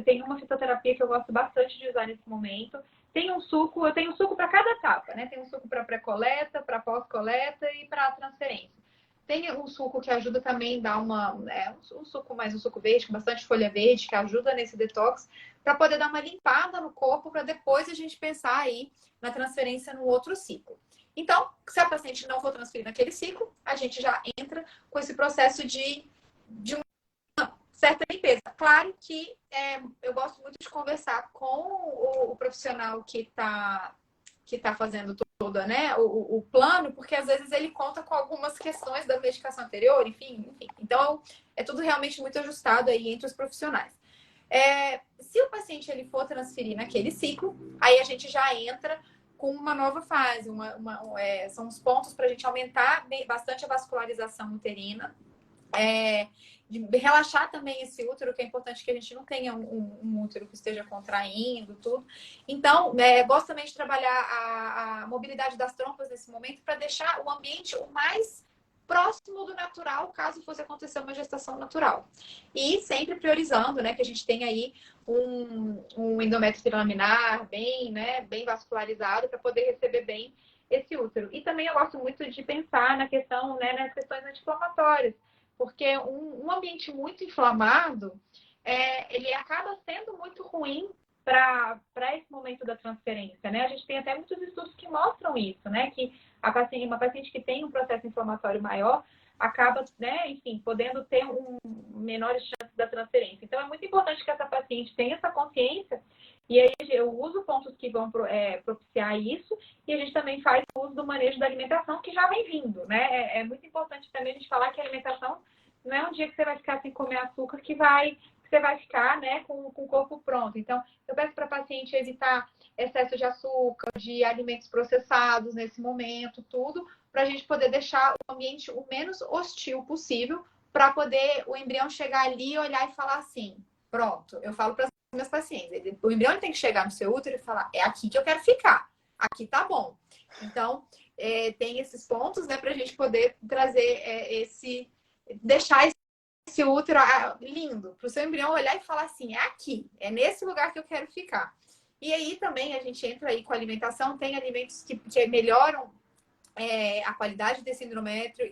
tem uma fitoterapia que eu gosto bastante de usar nesse momento. Eu tenho um suco para cada etapa, né? Tem um suco para pré-coleta, para pós-coleta e para transferência. Tem um suco que ajuda também a dar um suco verde, com bastante folha verde, que ajuda nesse detox, para poder dar uma limpada no corpo, para depois a gente pensar aí na transferência no outro ciclo. Então, se a paciente não for transferir naquele ciclo, a gente já entra com esse processo de uma certa limpeza. Claro que eu gosto muito de conversar com o profissional que tá fazendo toda, né, o plano, porque às vezes ele conta com algumas questões da medicação anterior, enfim. Então, é tudo realmente muito ajustado aí entre os profissionais. Se o paciente ele for transferir naquele ciclo, aí a gente já entra com uma nova fase. São os pontos para a gente aumentar bastante a vascularização uterina, de relaxar também esse útero, que é importante que a gente não tenha um útero que esteja contraindo, tudo. Então, gosto também de trabalhar a mobilidade das trompas nesse momento para deixar o ambiente o mais próximo do natural, caso fosse acontecer uma gestação natural. E sempre priorizando, né, que a gente tenha aí um endométrio trilaminar bem vascularizado para poder receber bem esse útero. E também eu gosto muito de pensar na questão, né, nas questões anti-inflamatórias, porque um ambiente muito inflamado, ele acaba sendo muito ruim para esse momento da transferência, né? A gente tem até muitos estudos que mostram isso, né? Que uma paciente que tem um processo inflamatório maior acaba, né, enfim, podendo ter menores chances da transferência. Então, é muito importante que essa paciente tenha essa consciência, e aí eu uso pontos que vão propiciar isso, e a gente também faz o uso do manejo da alimentação, que já vem vindo, né? É muito importante também a gente falar que a alimentação não é um dia que você vai ficar sem comer açúcar que você vai ficar, né, com o corpo pronto. Então, eu peço para a paciente evitar excesso de açúcar, de alimentos processados nesse momento, tudo, para a gente poder deixar o ambiente o menos hostil possível, para poder o embrião chegar ali, olhar e falar assim, pronto. Eu falo para as minhas pacientes, o embrião tem que chegar no seu útero e falar, é aqui que eu quero ficar, aqui tá bom. Então, tem esses pontos, né, para a gente poder trazer deixar esse útero lindo, para o seu embrião olhar e falar assim, é aqui, é nesse lugar que eu quero ficar. E aí também a gente entra aí com a alimentação, tem alimentos que melhoram a qualidade desse endométrio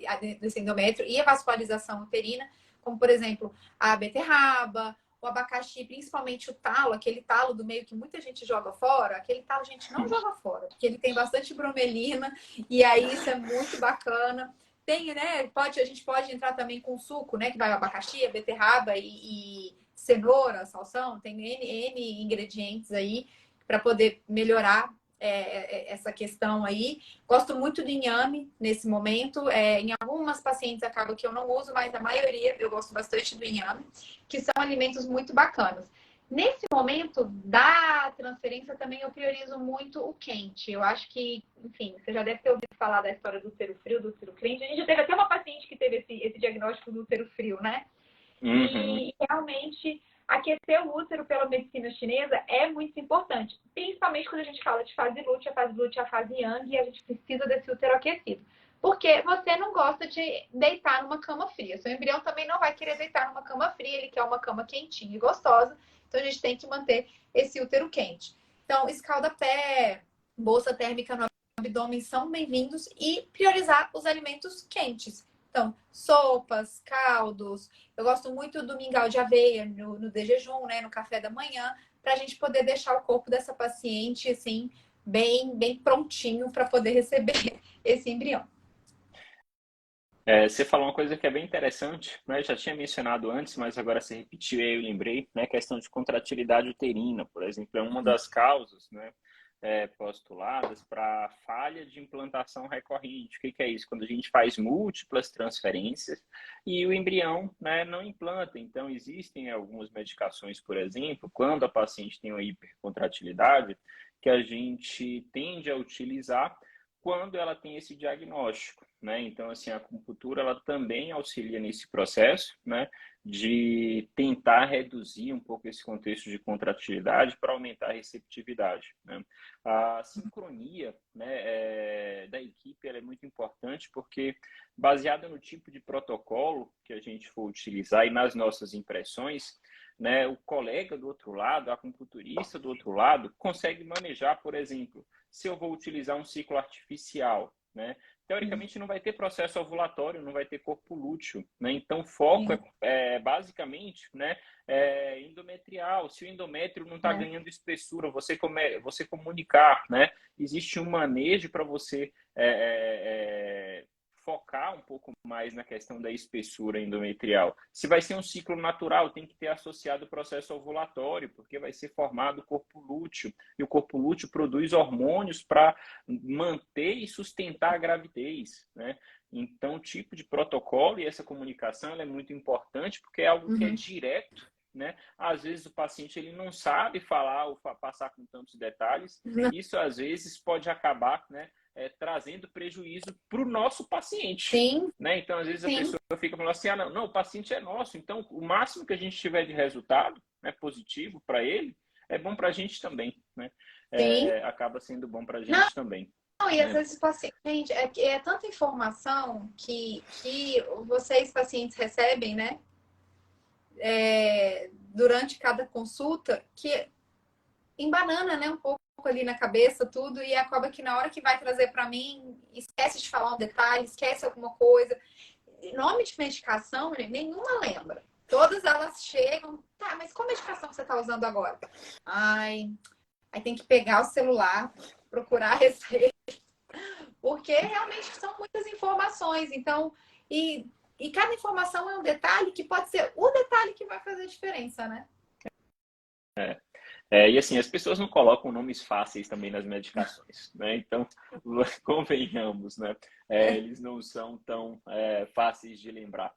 e a vascularização uterina, como, por exemplo, a beterraba, o abacaxi, principalmente o talo, aquele talo do meio que muita gente joga fora, aquele talo a gente não joga fora, porque ele tem bastante bromelina, e aí isso é muito bacana. Tem, né? A gente pode entrar também com suco, né? Que vai o abacaxi, a beterraba e cenoura, salsão, tem N ingredientes aí para poder melhorar essa questão aí. Gosto muito do inhame nesse momento. Em algumas pacientes acaba que eu não uso, mas a maioria eu gosto bastante do inhame, que são alimentos muito bacanas. Nesse momento da transferência também eu priorizo muito o quente. Eu acho que, enfim, você já deve ter ouvido falar da história do útero frio, do útero quente. A gente já teve até uma paciente que teve esse diagnóstico do útero frio, né? Uhum. E realmente aquecer o útero pela medicina chinesa é muito importante, principalmente quando a gente fala de fase lútea, a fase yang, e a gente precisa desse útero aquecido. Porque você não gosta de deitar numa cama fria. Seu embrião também não vai querer deitar numa cama fria, ele quer uma cama quentinha e gostosa. Então a gente tem que manter esse útero quente. Então, escalda-pé, bolsa térmica no abdômen são bem-vindos e priorizar os alimentos quentes. Então, sopas, caldos. Eu gosto muito do mingau de aveia no de jejum, né? No café da manhã, para a gente poder deixar o corpo dessa paciente, assim, bem prontinho para poder receber esse embrião. Você falou uma coisa que é bem interessante, né? Eu já tinha mencionado antes, mas agora você repetiu e aí eu lembrei, né? A questão de contratilidade uterina, por exemplo, é uma das causas, né? Postuladas para falha de implantação recorrente. O que é isso? Quando a gente faz múltiplas transferências e o embrião, né, não implanta. Então, existem algumas medicações, por exemplo, quando a paciente tem uma hipercontratilidade, que a gente tende a utilizar quando ela tem esse diagnóstico, né? Então, assim, a acupuntura ela também auxilia nesse processo, né, de tentar reduzir um pouco esse contexto de contratilidade para aumentar a receptividade, né? A sincronia, né, da equipe ela é muito importante porque, baseada no tipo de protocolo que a gente for utilizar e nas nossas impressões, né, o colega do outro lado, a acupunturista do outro lado, consegue manejar, por exemplo, se eu vou utilizar um ciclo artificial, né? Teoricamente não vai ter processo ovulatório, não vai ter corpo lúteo, né? Então o foco é basicamente, né, endometrial. Se o endométrio não está ganhando espessura, você comunicar, né? Existe um manejo para você focar um pouco mais na questão da espessura endometrial. Se vai ser um ciclo natural, tem que ter associado o processo ovulatório, porque vai ser formado o corpo lúteo, e o corpo lúteo produz hormônios para manter e sustentar a gravidez, né? Então, o tipo de protocolo e essa comunicação ela é muito importante, porque é algo que é direto, né? Às vezes o paciente ele não sabe falar ou passar com tantos detalhes, isso às vezes pode acabar, né, trazendo prejuízo para o nosso paciente. Sim. Né? Então, às vezes, a pessoa fica falando assim, não, o paciente é nosso, então o máximo que a gente tiver de resultado, né, positivo para ele, é bom para a gente também. Né? Acaba sendo bom para a gente também. Não, e às vezes, paciente, gente, é tanta informação que vocês, pacientes, recebem, né? Durante cada consulta, que embanana, né? Um pouco ali na cabeça, tudo, e acaba que na hora que vai trazer para mim, esquece de falar um detalhe, esquece alguma coisa. Nome de medicação, nenhuma lembra. Todas elas chegam, tá, mas qual medicação você tá usando agora? Aí tem que pegar o celular, procurar a receita, porque realmente são muitas informações. Então, e cada informação é um detalhe que pode ser o detalhe que vai fazer a diferença, né? E assim, as pessoas não colocam nomes fáceis também nas medicações, né? Então, convenhamos, né? Eles não são tão fáceis de lembrar.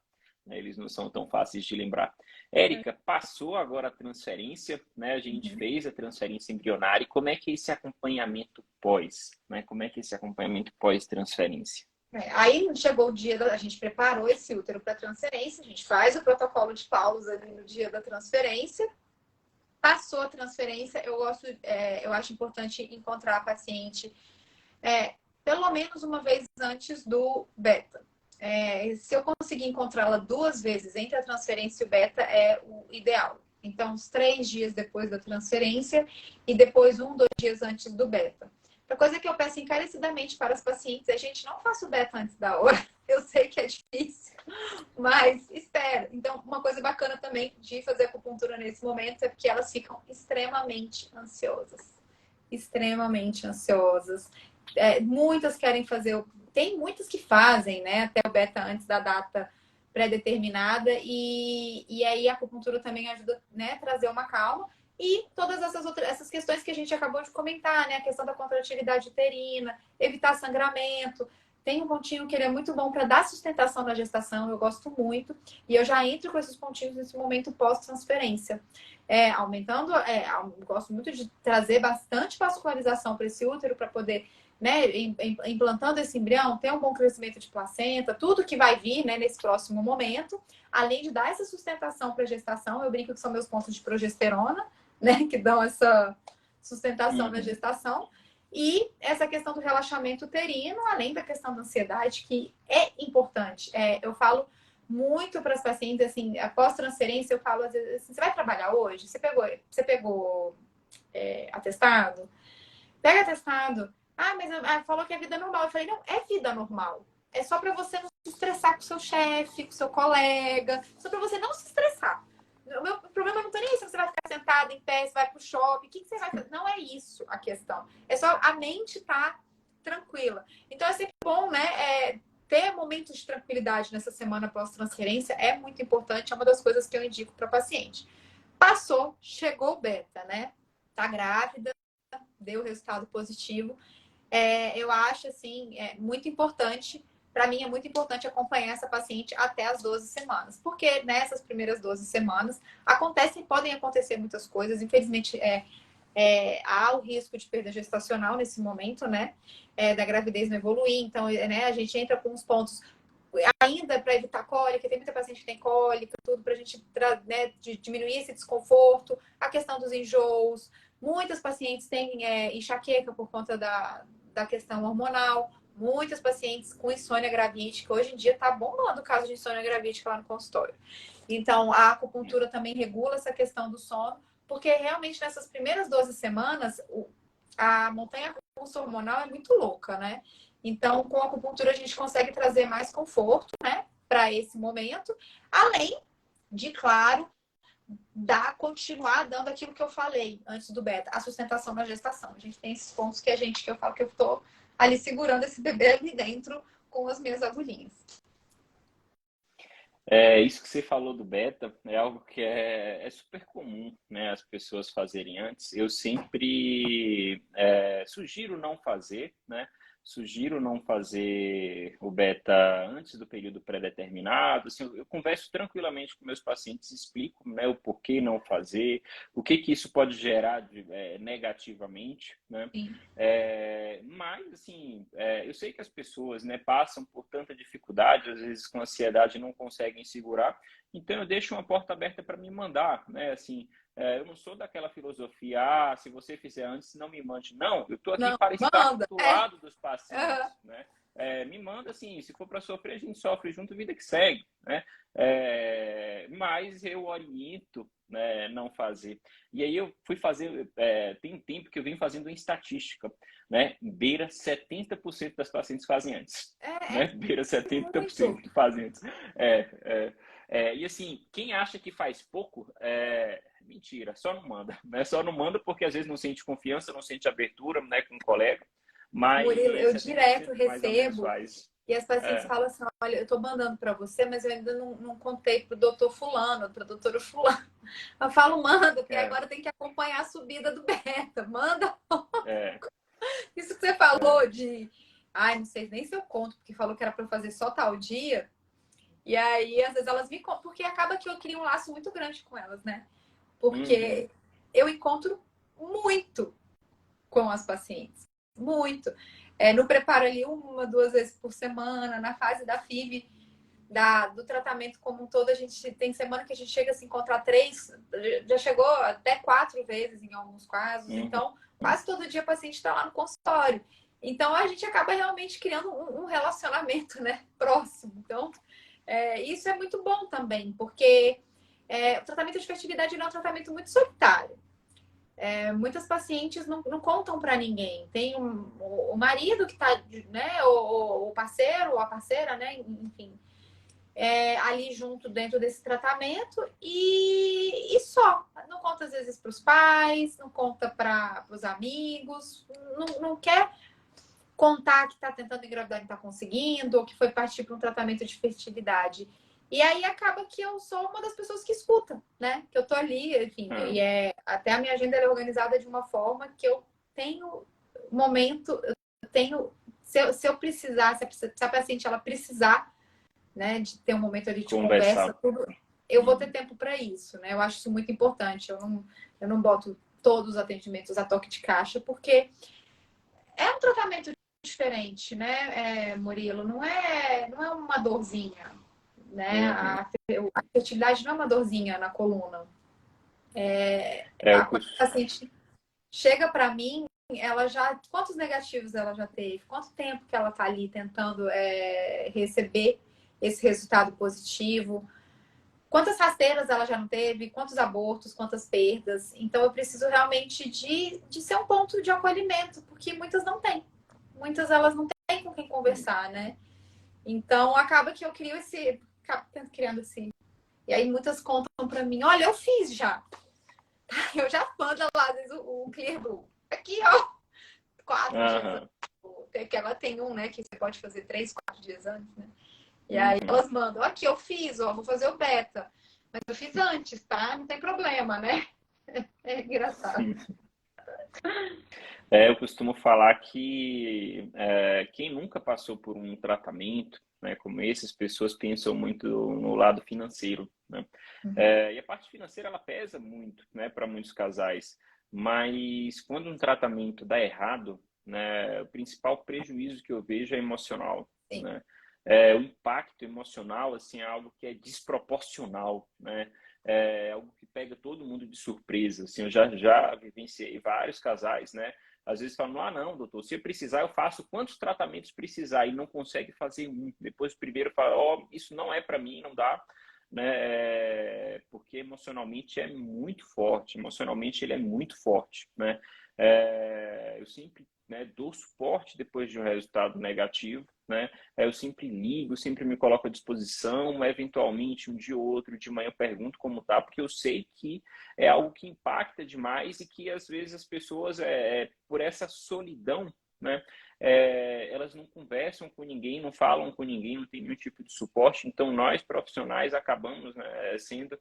Né? Eles não são tão fáceis de lembrar. Érica, passou agora a transferência, né? A gente fez a transferência embrionária. E como é que é esse acompanhamento pós? Né? Como é que é esse acompanhamento pós-transferência? Aí chegou o dia, a gente preparou esse útero para transferência, a gente faz o protocolo de Paulus ali no dia da transferência. Passou a transferência, eu acho importante encontrar a paciente pelo menos uma vez antes do beta. Se eu conseguir encontrá-la 2 vezes entre a transferência e o beta, é o ideal. Então, uns 3 dias depois da transferência e depois 1, 2 dias antes do beta. A coisa que eu peço encarecidamente para as pacientes é, gente, não faça o beta antes da hora. Eu sei que é difícil, mas espera. Então, uma coisa bacana também de fazer acupuntura nesse momento é porque elas ficam extremamente ansiosas. Extremamente ansiosas. Muitas querem fazer... Tem muitas que fazem, né? Até o beta antes da data pré-determinada. E aí a acupuntura também ajuda, né, a trazer uma calma. E todas essas questões que a gente acabou de comentar, né? A questão da contratividade uterina, evitar sangramento. Tem um pontinho que ele é muito bom para dar sustentação na gestação, eu gosto muito. E eu já entro com esses pontinhos nesse momento pós-transferência. Gosto muito de trazer bastante vascularização para esse útero, para poder, né, implantando esse embrião, ter um bom crescimento de placenta, tudo que vai vir, né, nesse próximo momento. Além de dar essa sustentação para a gestação, eu brinco que são meus pontos de progesterona, né, que dão essa sustentação na gestação. E essa questão do relaxamento uterino, além da questão da ansiedade, que é importante. Eu falo muito para as pacientes, assim, após transferência, eu falo às vezes assim, você vai trabalhar hoje? Você pegou atestado? Pega atestado. Mas falou que é vida normal. Eu falei, não, é vida normal. É só para você não se estressar com o seu chefe, com o seu colega. Só para você não se estressar. O meu problema não tem nem isso. Você vai ficar sentado em pé, você vai pro shopping. O que você vai fazer? Não é isso a questão. É só a mente tá tranquila. Então é sempre bom, né? Ter momentos de tranquilidade nessa semana pós-transferência é muito importante. É uma das coisas que eu indico para paciente. Passou, chegou o beta, né? Tá grávida, deu resultado positivo. Eu acho, assim, muito importante. Para mim, é muito importante acompanhar essa paciente até as 12 semanas. Porque nessas primeiras 12 semanas podem acontecer muitas coisas. Infelizmente, há o risco de perda gestacional nesse momento, né? Da gravidez não evoluir. Então, né, a gente entra com os pontos ainda para evitar cólica. Tem muita paciente que tem cólica, tudo para a gente, né, diminuir esse desconforto. A questão dos enjoos. Muitas pacientes têm enxaqueca por conta da questão hormonal. Muitas pacientes com insônia gravídica. Hoje em dia está bombando o caso de insônia gravídica lá no consultório. Então, a acupuntura também regula essa questão do sono, porque realmente nessas primeiras 12 semanas, a montanha russa hormonal é muito louca, né? Então, com a acupuntura, a gente consegue trazer mais conforto, né, para esse momento, além de, claro, continuar dando aquilo que eu falei antes do beta, a sustentação na gestação. A gente tem esses pontos que eu falo que eu estou ali segurando esse bebê ali dentro com as minhas agulhinhas. Isso que você falou do beta é algo que é super comum, né, as pessoas fazerem antes. Eu sempre sugiro não fazer, né? Sugiro não fazer o beta antes do período pré-determinado. Assim, eu converso tranquilamente com meus pacientes, explico, né, o porquê não fazer, o que isso pode gerar negativamente, né? Mas, assim, eu sei que as pessoas, né, passam por tanta dificuldade, às vezes com ansiedade não conseguem segurar, então eu deixo uma porta aberta para me mandar, né? Assim, eu não sou daquela filosofia, se você fizer antes, não me mande. Não, eu estou aqui para estar do lado dos pacientes, né? Me manda, assim, se for para sofrer, a gente sofre junto, vida que segue, né? Mas eu oriento, né, não fazer. E aí eu fui fazer, tem um tempo que eu venho fazendo uma estatística, né? Beira 70% das pacientes fazem antes. Né? Beira 70% que fazem antes. E assim, quem acha que faz pouco, mentira, só não manda. Né? Só não manda porque às vezes não sente confiança, não sente abertura, né, com um colega. Mas Murilo, eu direto recebo e as pacientes falam assim, olha, eu tô mandando para você, mas eu ainda não contei pro doutor fulano, pra doutora fulano. Eu falo, manda, porque agora tem que acompanhar a subida do beta. Manda. Isso que você falou de... Ai, não sei nem se eu conto, porque falou que era para fazer só tal dia. E aí, às vezes, elas me contam, porque acaba que eu crio um laço muito grande com elas, né? Porque eu encontro muito com as pacientes. Muito. No preparo ali 1, 2 vezes por semana, na fase da FIV, do tratamento como um todo, a gente tem semana que a gente chega a se encontrar 3, já chegou até 4 vezes em alguns casos. Então, quase todo dia o paciente está lá no consultório. Então, a gente acaba realmente criando um relacionamento, né, próximo. Então, isso é muito bom também, porque o tratamento de fertilidade não é um tratamento muito solitário. Muitas pacientes não contam para ninguém. Tem o marido que está, né, o parceiro ou a parceira, né, enfim, ali junto dentro desse tratamento e só. Não conta às vezes para os pais, não conta para os amigos, não quer contar que está tentando engravidar e está conseguindo, ou que foi partir para um tratamento de fertilidade. E aí acaba que eu sou uma das pessoas que escuta, né? Que eu tô ali, enfim, e até a minha agenda é organizada de uma forma que eu tenho momento, eu tenho, se eu precisar, se a paciente ela precisar, né, de ter um momento ali de conversa, tudo, eu vou ter tempo para isso, né? Eu acho isso muito importante. Eu não boto todos os atendimentos a toque de caixa, porque é um tratamento diferente, né, Murilo? Não é uma dorzinha, né? A fertilidade não é uma dorzinha na coluna. Quando a paciente chega para mim, ela já... Quantos negativos ela já teve? Quanto tempo que ela está ali tentando receber esse resultado positivo? Quantas rasteiras ela já não teve? Quantos abortos? Quantas perdas? Então, eu preciso realmente de ser um ponto de acolhimento, porque muitas não têm. Muitas elas não têm com quem conversar, né? Então, acaba que eu crio acabo criando esse... E aí, muitas contam pra mim, olha, eu fiz já. Eu já mando lá, às vezes, o Clear Blue. Aqui, ó, 4 dias antes. Que ela tem um, né, que você pode fazer 3, 4 dias antes, né? E aí, elas mandam, aqui, eu fiz, ó, vou fazer o beta. Mas eu fiz antes, tá? Não tem problema, né? É engraçado. Eu costumo falar que quem nunca passou por um tratamento, né, como esse, as pessoas pensam muito no lado financeiro, né? E a parte financeira ela pesa muito, né, para muitos casais. Mas quando um tratamento dá errado, né, o principal prejuízo que eu vejo é emocional, né? O impacto emocional assim é algo que é desproporcional, né? É algo que pega todo mundo de surpresa. Assim, eu já vivenciei vários casais, né? Às vezes falam, não, doutor, se eu precisar, eu faço quantos tratamentos precisar e não consegue fazer um. Depois, primeiro, fala, isso não é para mim, não dá, né? Porque emocionalmente é muito forte, emocionalmente ele é muito forte, né? Eu sempre, né, dou suporte depois de um resultado negativo, né? Eu sempre ligo, sempre me coloco à disposição, eventualmente um dia ou outro de manhã eu pergunto como tá, porque eu sei que é algo que impacta demais e que às vezes as pessoas, por essa solidão, né, elas não conversam com ninguém, não falam com ninguém, não tem nenhum tipo de suporte. Então nós profissionais acabamos, né, sendo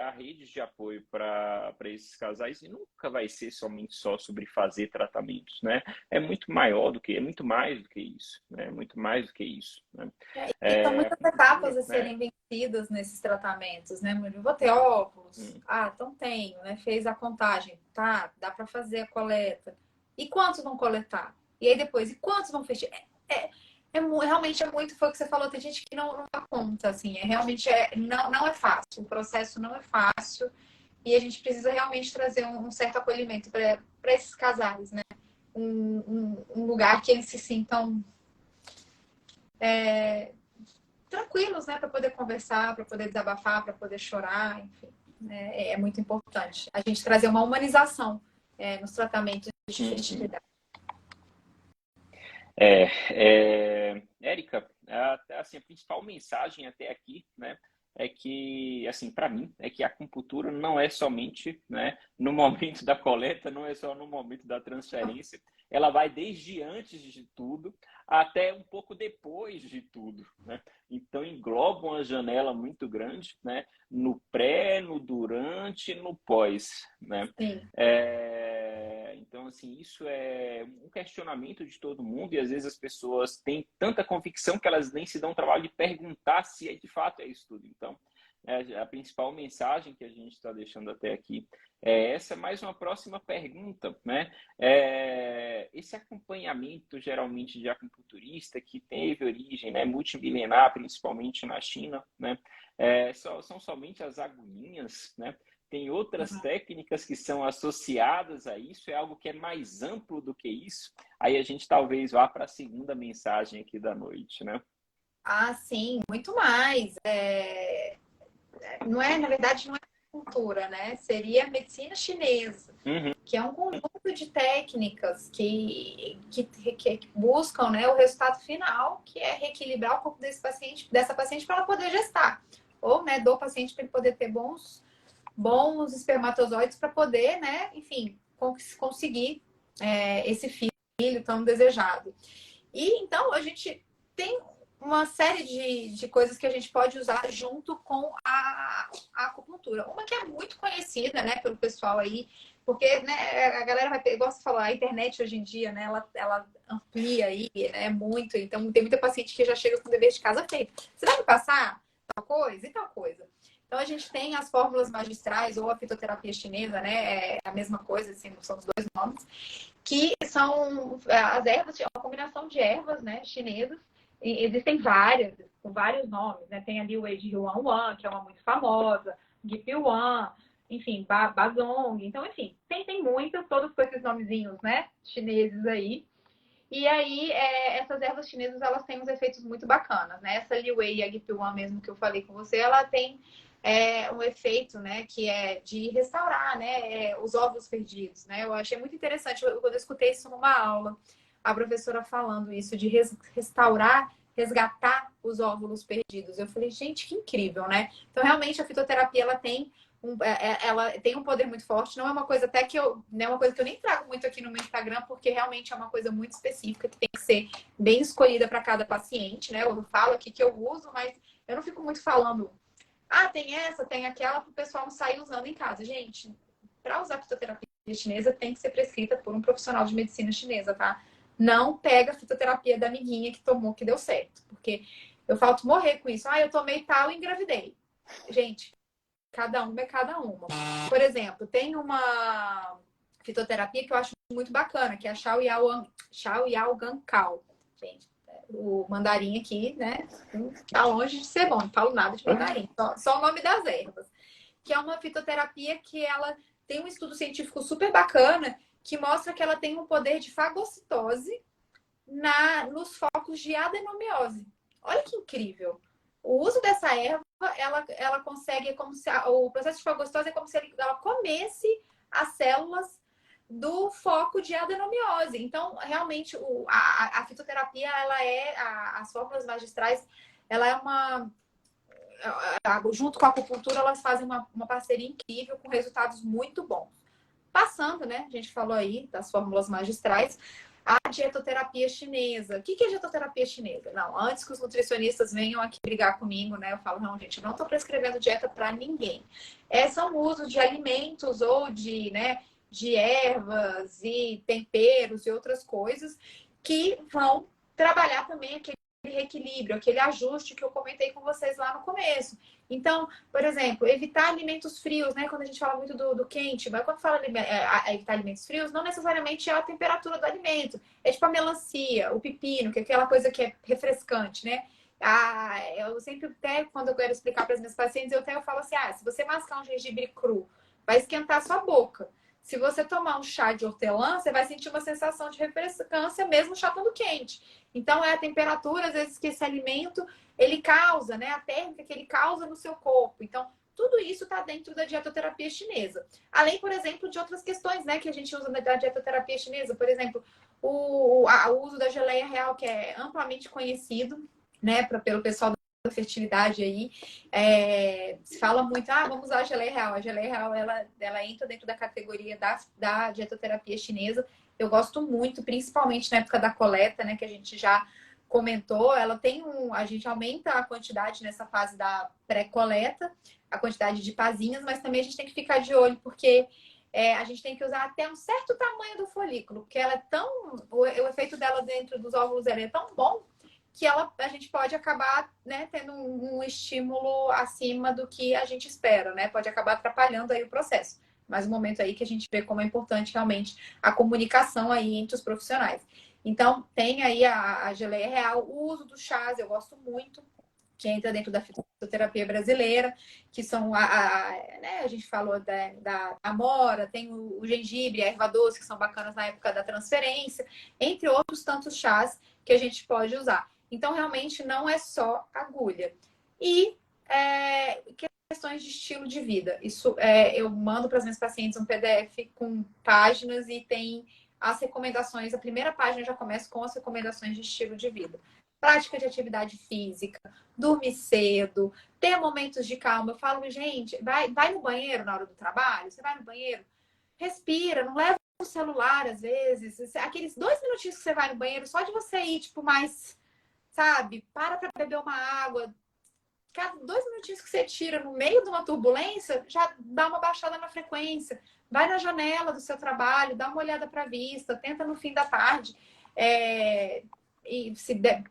a rede de apoio para esses casais, e nunca vai ser somente só sobre fazer tratamentos, né? É muito mais do que isso, né? É muito mais do que isso, né? E são muitas etapas a serem vencidas nesses tratamentos, né, Murilo? Vou ter óvulos? Então tenho, né? Fez a contagem, tá? Dá para fazer a coleta. E quantos vão coletar? E aí depois, e quantos vão fechar? Realmente é muito, foi o que você falou, tem gente que não dá conta, assim, não é fácil, o processo não é fácil e a gente precisa realmente trazer um certo acolhimento para esses casais, né? Um lugar que eles se sintam tranquilos, né, para poder conversar, para poder desabafar, para poder chorar, enfim, é muito importante a gente trazer uma humanização nos tratamentos de fertilidade. Érica, assim, a principal mensagem até aqui, né, é que, assim, para mim, é que a acupuntura não é somente, né, no momento da coleta, não é só no momento da transferência, ela vai desde antes de tudo até um pouco depois de tudo, né? Então engloba uma janela muito grande, né, no pré, no durante, no pós, né? Então, assim, isso é um questionamento de todo mundo e às vezes as pessoas têm tanta convicção que elas nem se dão o trabalho de perguntar se de fato é isso tudo. Então, a principal mensagem que a gente está deixando até aqui é essa. Mais uma próxima pergunta, né? Esse acompanhamento, geralmente, de acupunturista que teve origem, né, multimilenar, principalmente na China, né? São somente as agulhinhas, né? Tem outras técnicas que são associadas a isso, é algo que é mais amplo do que isso. Aí a gente talvez vá para a segunda mensagem aqui da noite, né? Sim, muito mais. Não é, na verdade, não é acupuntura, né? Seria a medicina chinesa, que é um conjunto de técnicas que buscam, né, o resultado final, que é reequilibrar o corpo dessa paciente para ela poder gestar. Ou, né, do paciente para ele poder ter bons espermatozoides para poder, né, enfim, conseguir esse filho tão desejado. E então a gente tem uma série de coisas que a gente pode usar junto com a acupuntura. Uma que é muito conhecida, né, pelo pessoal aí, porque, né, a galera vai, gosta de falar, a internet hoje em dia, né, ela amplia aí, né, muito. Então tem muita paciente que já chega com o dever de casa feito. Você vai me passar tal coisa e tal coisa. Então a gente tem as fórmulas magistrais ou a fitoterapia chinesa, né, é a mesma coisa, assim, são os dois nomes, que são as ervas, uma combinação de ervas, né, chinesas. E existem várias, com vários nomes, né? Tem ali o Eiji Yuan, que é uma muito famosa, Gipi Yuan, enfim, Bazong. Então, enfim, tem muitas, todos com esses nomezinhos, né, chineses aí. E aí, essas ervas chinesas, elas têm uns efeitos muito bacanas, né? Essa Li Wei e a Gipi Yuan mesmo que eu falei com você, ela tem um efeito, né, que é de restaurar, né, os óvulos perdidos, né? Eu achei muito interessante quando eu escutei isso numa aula, a professora falando isso de restaurar, resgatar os óvulos perdidos. Eu falei, gente, que incrível, né? Então, realmente, a fitoterapia, ela tem um poder muito forte. Não é uma coisa até que não é uma coisa que eu nem trago muito aqui no meu Instagram, porque realmente é uma coisa muito específica que tem que ser bem escolhida para cada paciente, né? Eu falo aqui que eu uso, mas eu não fico muito falando, tem essa, tem aquela, para o pessoal não sair usando em casa. Gente, para usar fitoterapia chinesa, tem que ser prescrita por um profissional de medicina chinesa, tá? Não pega a fitoterapia da amiguinha que tomou, que deu certo. Porque eu falto morrer com isso. Eu tomei tal e engravidei. Gente, cada uma é cada uma. Por exemplo, tem uma fitoterapia que eu acho muito bacana, que é a Shao Yao Gankao. Gente, o mandarim aqui, né? Tá longe de ser bom, não falo nada de mandarim. Só o nome das ervas. Que é uma fitoterapia que ela tem um estudo científico super bacana que mostra que ela tem um poder de fagocitose nos focos de adenomiose. Olha que incrível. O uso dessa erva, ela consegue, é como se o processo de fagocitose é como se ela comesse as células do foco de adenomiose. Então, realmente, a fitoterapia, as fórmulas magistrais, ela é junto com a acupuntura, elas fazem uma parceria incrível com resultados muito bons. Passando, né? A gente falou aí das fórmulas magistrais, a dietoterapia chinesa. O que é dietoterapia chinesa? Não, antes que os nutricionistas venham aqui brigar comigo, né? Eu falo, não, gente, eu não estou prescrevendo dieta para ninguém. São o uso de alimentos ou de ervas e temperos e outras coisas que vão trabalhar também aquele reequilíbrio, aquele ajuste que eu comentei com vocês lá no começo. Então, por exemplo, evitar alimentos frios, né? Quando a gente fala muito do quente, mas quando fala evitar alimentos frios, não necessariamente é a temperatura do alimento. É tipo a melancia, o pepino, que é aquela coisa que é refrescante, né? Eu sempre, até quando eu quero explicar para as minhas pacientes, eu falo assim, se você mascar um gengibre cru, vai esquentar a sua boca. Se você tomar um chá de hortelã, você vai sentir uma sensação de refrescância, mesmo o chá estando quente. Então, é a temperatura, às vezes, que esse alimento, ele causa, né? A térmica que ele causa no seu corpo. Então, tudo isso está dentro da dietoterapia chinesa. Além, por exemplo, de outras questões, né? Que a gente usa na dietoterapia chinesa. Por exemplo, o uso da geleia real, que é amplamente conhecido, né? Pelo pessoal da fertilidade aí. Se fala muito, vamos usar a geleia real. A geleia real, ela entra dentro da categoria da dietoterapia chinesa. Eu gosto muito, principalmente na época da coleta, né, que a gente já comentou. Ela tem a gente aumenta a quantidade nessa fase da pré-coleta, a quantidade de pazinhas, mas também a gente tem que ficar de olho, porque a gente tem que usar até um certo tamanho do folículo, porque ela é o efeito dela dentro dos óvulos é tão bom que a gente pode acabar, né, tendo um estímulo acima do que a gente espera, né? Pode acabar atrapalhando aí o processo. Mas o momento aí que a gente vê como é importante realmente a comunicação aí entre os profissionais. Então, tem aí a geleia real, o uso dos chás, eu gosto muito, que entra dentro da fitoterapia brasileira, que são né, a gente falou da amora, tem o gengibre, a erva doce, que são bacanas na época da transferência, entre outros tantos chás que a gente pode usar. Então, realmente, não é só agulha. E questões de estilo de vida. Isso eu mando para as minhas pacientes um PDF com páginas e tem as recomendações. A primeira página já começa com as recomendações de estilo de vida. Prática de atividade física, dormir cedo, ter momentos de calma. Eu falo, gente, vai no banheiro na hora do trabalho, você vai no banheiro, respira, não leva o celular às vezes. Aqueles 2 minutinhos que você vai no banheiro, só de você ir, tipo, mais, sabe, para beber uma água. Cada 2 minutinhos que você tira no meio de uma turbulência, já dá uma baixada na frequência. Vai na janela do seu trabalho, dá uma olhada para a vista, tenta no fim da tarde e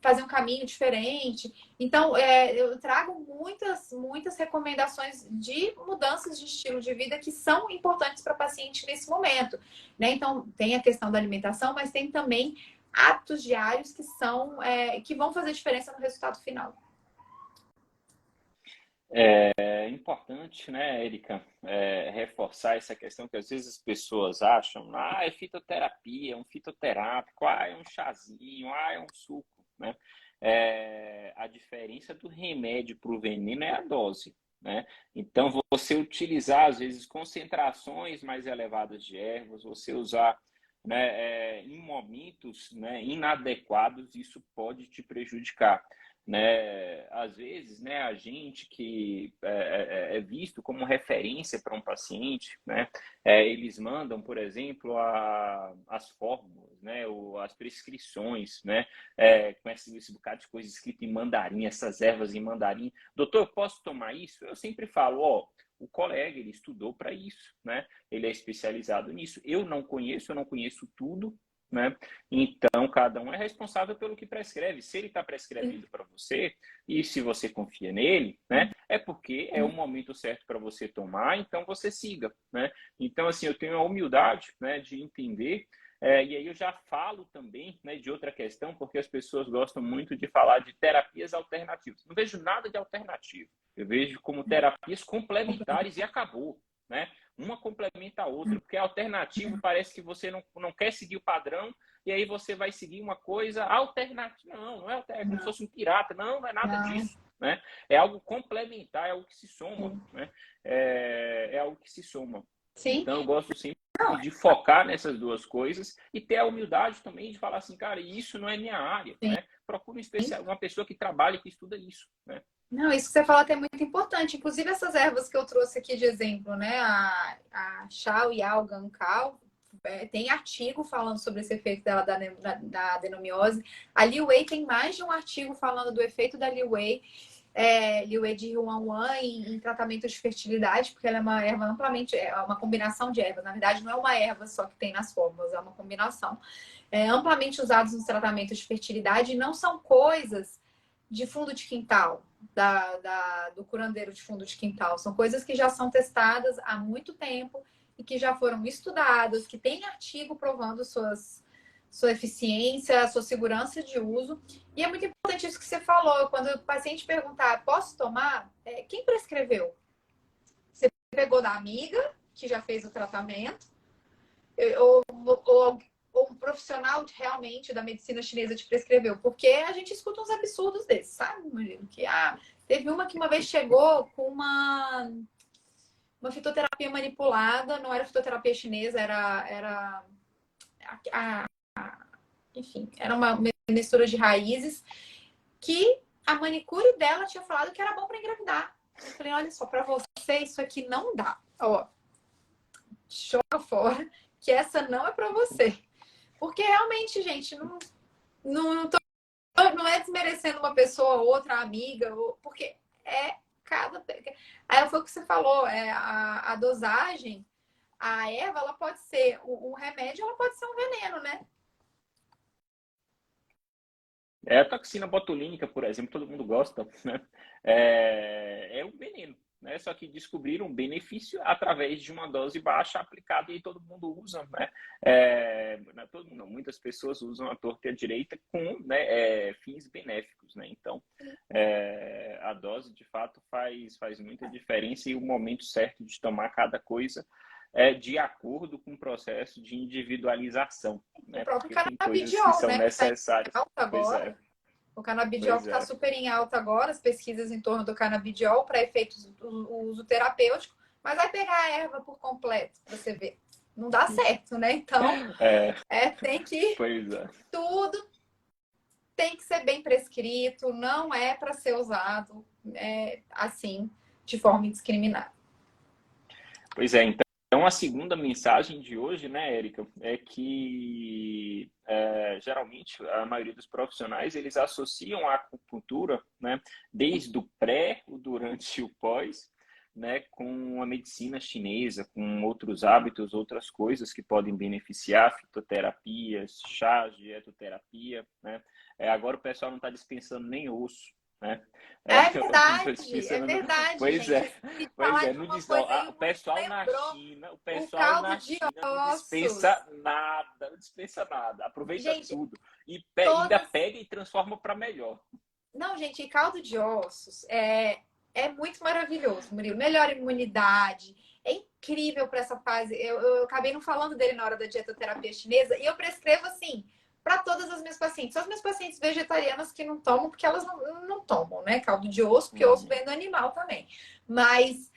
fazer um caminho diferente. Então, eu trago muitas recomendações de mudanças de estilo de vida que são importantes para o paciente nesse momento, né? Então, tem a questão da alimentação, mas tem também hábitos diários que vão fazer diferença no resultado final. É importante, né, Érica, reforçar essa questão que às vezes as pessoas acham, é fitoterapia, é um fitoterápico, é um chazinho, é um suco, né? A diferença do remédio para o veneno é a dose, né? Então, você utilizar, às vezes, concentrações mais elevadas de ervas, você usar, né, em momentos, né, inadequados, isso pode te prejudicar. Né? Às vezes, né, a gente que é visto como referência para um paciente, né, eles mandam, por exemplo, as fórmulas, né, ou as prescrições, né, com esse bocado de coisa escrita em mandarim, essas ervas em mandarim. Doutor, eu posso tomar isso? Eu sempre falo, o colega, ele estudou para isso, né? Ele é especializado nisso. Eu não conheço tudo, né? Então, cada um é responsável pelo que prescreve. Se ele está prescrevendo para você, e se você confia nele, né? É porque é o momento certo para você tomar, então você siga, né? Então, assim, eu tenho a humildade, né, de entender. E aí eu já falo também, né, de outra questão, porque as pessoas gostam muito de falar de terapias alternativas. Não vejo nada de alternativo. Eu vejo como terapias complementares e acabou, né? Uma complementa a outra, porque alternativo parece que você não quer seguir o padrão e aí você vai seguir uma coisa alternativa. Não é alternativa, como se fosse um pirata. Não é nada disso, né? É algo complementar, é algo que se soma, né? É algo que se soma. Sim. Então, eu gosto sempre de focar nessas duas coisas e ter a humildade também de falar assim, cara, isso não é minha área, né? Procura uma pessoa que trabalhe, que estuda isso, né? Não, isso que você falou até é muito importante. Inclusive, essas ervas que eu trouxe aqui de exemplo, né? A Chao Yao Gankao, tem artigo falando sobre esse efeito dela da adenomiose. A Liu Wei tem mais de um artigo falando do efeito da Liu Wei. Liu Wei de Yuan Wan em tratamento de fertilidade, porque ela é uma erva amplamente, é uma combinação de ervas. Na verdade, não é uma erva só que tem nas fórmulas, é uma combinação. Amplamente usados nos tratamentos de fertilidade e não são coisas de fundo de quintal, do curandeiro de fundo de quintal. São coisas que já são testadas há muito tempo e que já foram estudadas, que tem artigo provando sua eficiência, sua segurança de uso. E é muito importante isso que você falou. Quando o paciente perguntar, posso tomar? Quem prescreveu? Você pegou da amiga, que já fez o tratamento, ou um profissional realmente da medicina chinesa te prescreveu? Porque a gente escuta uns absurdos desses, sabe, Murilo? Que teve uma que uma vez chegou com uma fitoterapia manipulada, não era fitoterapia chinesa, enfim, era uma mistura de raízes que a manicure dela tinha falado que era bom para engravidar. Eu falei, olha só, para você isso aqui não dá. Ó, joga fora, que essa não é para você. Porque realmente, gente, não é desmerecendo uma pessoa ou outra amiga, porque cada. Aí foi o que você falou, a dosagem, a erva, ela pode ser um remédio, ela pode ser um veneno, né? A toxina botulínica, por exemplo, todo mundo gosta, né? É um veneno, né? Só que descobriram um benefício através de uma dose baixa aplicada e todo mundo usa, né? Muitas pessoas usam a torta e a direita com, né, fins benéficos, né? Então, a dose, de fato, faz muita diferença e o momento certo de tomar cada coisa de acordo com o processo de individualização, né? O próprio Porque tem coisas que são né? necessárias. Tá agora. O canabidiol está super em alta agora, as pesquisas em torno do canabidiol para efeitos do uso terapêutico, mas vai pegar a erva por completo, para você ver. Não dá certo, né? Então, tem que... Pois é. Tudo tem que ser bem prescrito, não é para ser usado assim, de forma indiscriminada. Pois é, então a segunda mensagem de hoje, né, Érica, é que geralmente a maioria dos profissionais eles associam a acupuntura, né, desde o pré, o durante e o pós, né, com a medicina chinesa, com outros hábitos, outras coisas que podem beneficiar, fitoterapias, chás, dietoterapia, né? Agora o pessoal não está dispensando nem osso, né? É verdade, Pois gente. é, pois Falar é, de não uma diz, coisa aí, o o mundo pessoal na lembrou China, o caldo de não ossos. dispensa nada, não dispensa nada, aproveita Gente, tudo e ainda todas... pega e transforma para melhor. Não, gente, caldo de ossos é muito maravilhoso, Murilo. Melhora a imunidade. É incrível para essa fase. Eu acabei não falando dele na hora da dietoterapia chinesa e eu prescrevo assim para todas as minhas pacientes. Só as minhas pacientes vegetarianas que não tomam, porque elas não tomam, né? Caldo de osso, porque osso vem do animal também. Mas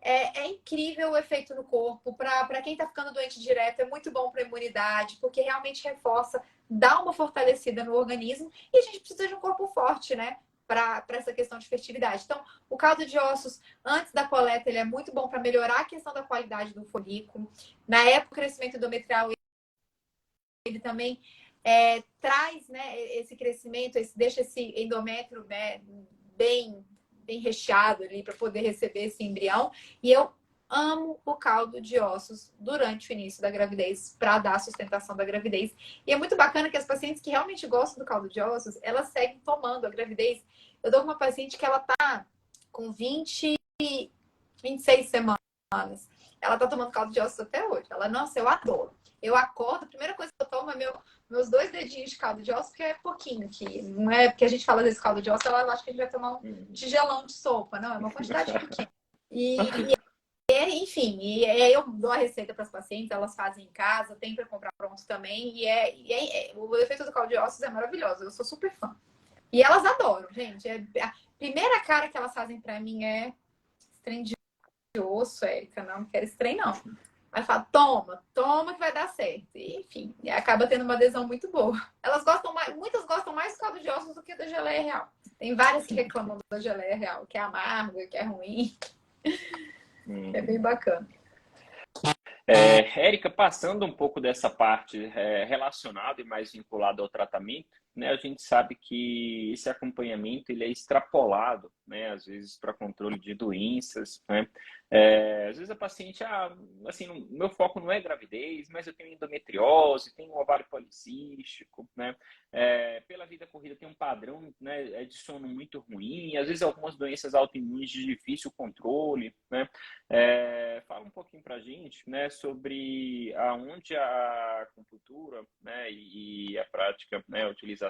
é incrível o efeito no corpo. Para quem está ficando doente direto, é muito bom para a imunidade, porque realmente reforça, dá uma fortalecida no organismo. E a gente precisa de um corpo forte, né? Para essa questão de fertilidade. Então, o caldo de ossos, antes da coleta, ele é muito bom para melhorar a questão da qualidade do folículo. Na época do crescimento endometrial, ele também traz, né, esse crescimento, deixa esse endométrio, né, bem recheado ali para poder receber esse embrião. E eu amo o caldo de ossos durante o início da gravidez para dar a sustentação da gravidez. E é muito bacana que as pacientes que realmente gostam do caldo de ossos, elas seguem tomando a gravidez. Eu dou uma paciente que ela tá com 26 semanas. Ela tá tomando caldo de ossos até hoje. Ela, nossa, eu adoro. Eu acordo, a primeira coisa que eu tomo é meus 2 dedinhos de caldo de ossos, porque é pouquinho, que não é porque a gente fala desse caldo de ossos, ela acha que a gente vai tomar um tigelão de sopa. Não, é uma quantidade pequena. Enfim, eu dou a receita para as pacientes, elas fazem em casa, tem para comprar pronto também. O efeito do caldo de ossos é maravilhoso, eu sou super fã. E elas adoram, gente. A primeira cara que elas fazem para mim é trem de osso, Érica, não quero esse trem, não. Mas fala, toma que vai dar certo. E, enfim, acaba tendo uma adesão muito boa. Elas gostam mais, muitas gostam mais do caldo de ossos do que da geleia real. Tem várias que reclamam da geleia real, que é amarga, que é ruim. É bem bacana. Érica, passando um pouco dessa parte relacionada e mais vinculada ao tratamento, né, a gente sabe que esse acompanhamento ele é extrapolado, né, às vezes para controle de doenças, né? Às vezes a paciente, assim, meu foco não é gravidez, mas eu tenho endometriose, tenho um ovário policístico, né? Pela vida corrida tem um padrão, né, de sono muito ruim, às vezes algumas doenças autoimunes de difícil controle, né? Fala um pouquinho para a gente, né, sobre aonde a acupuntura, né, e a prática, né, a utilização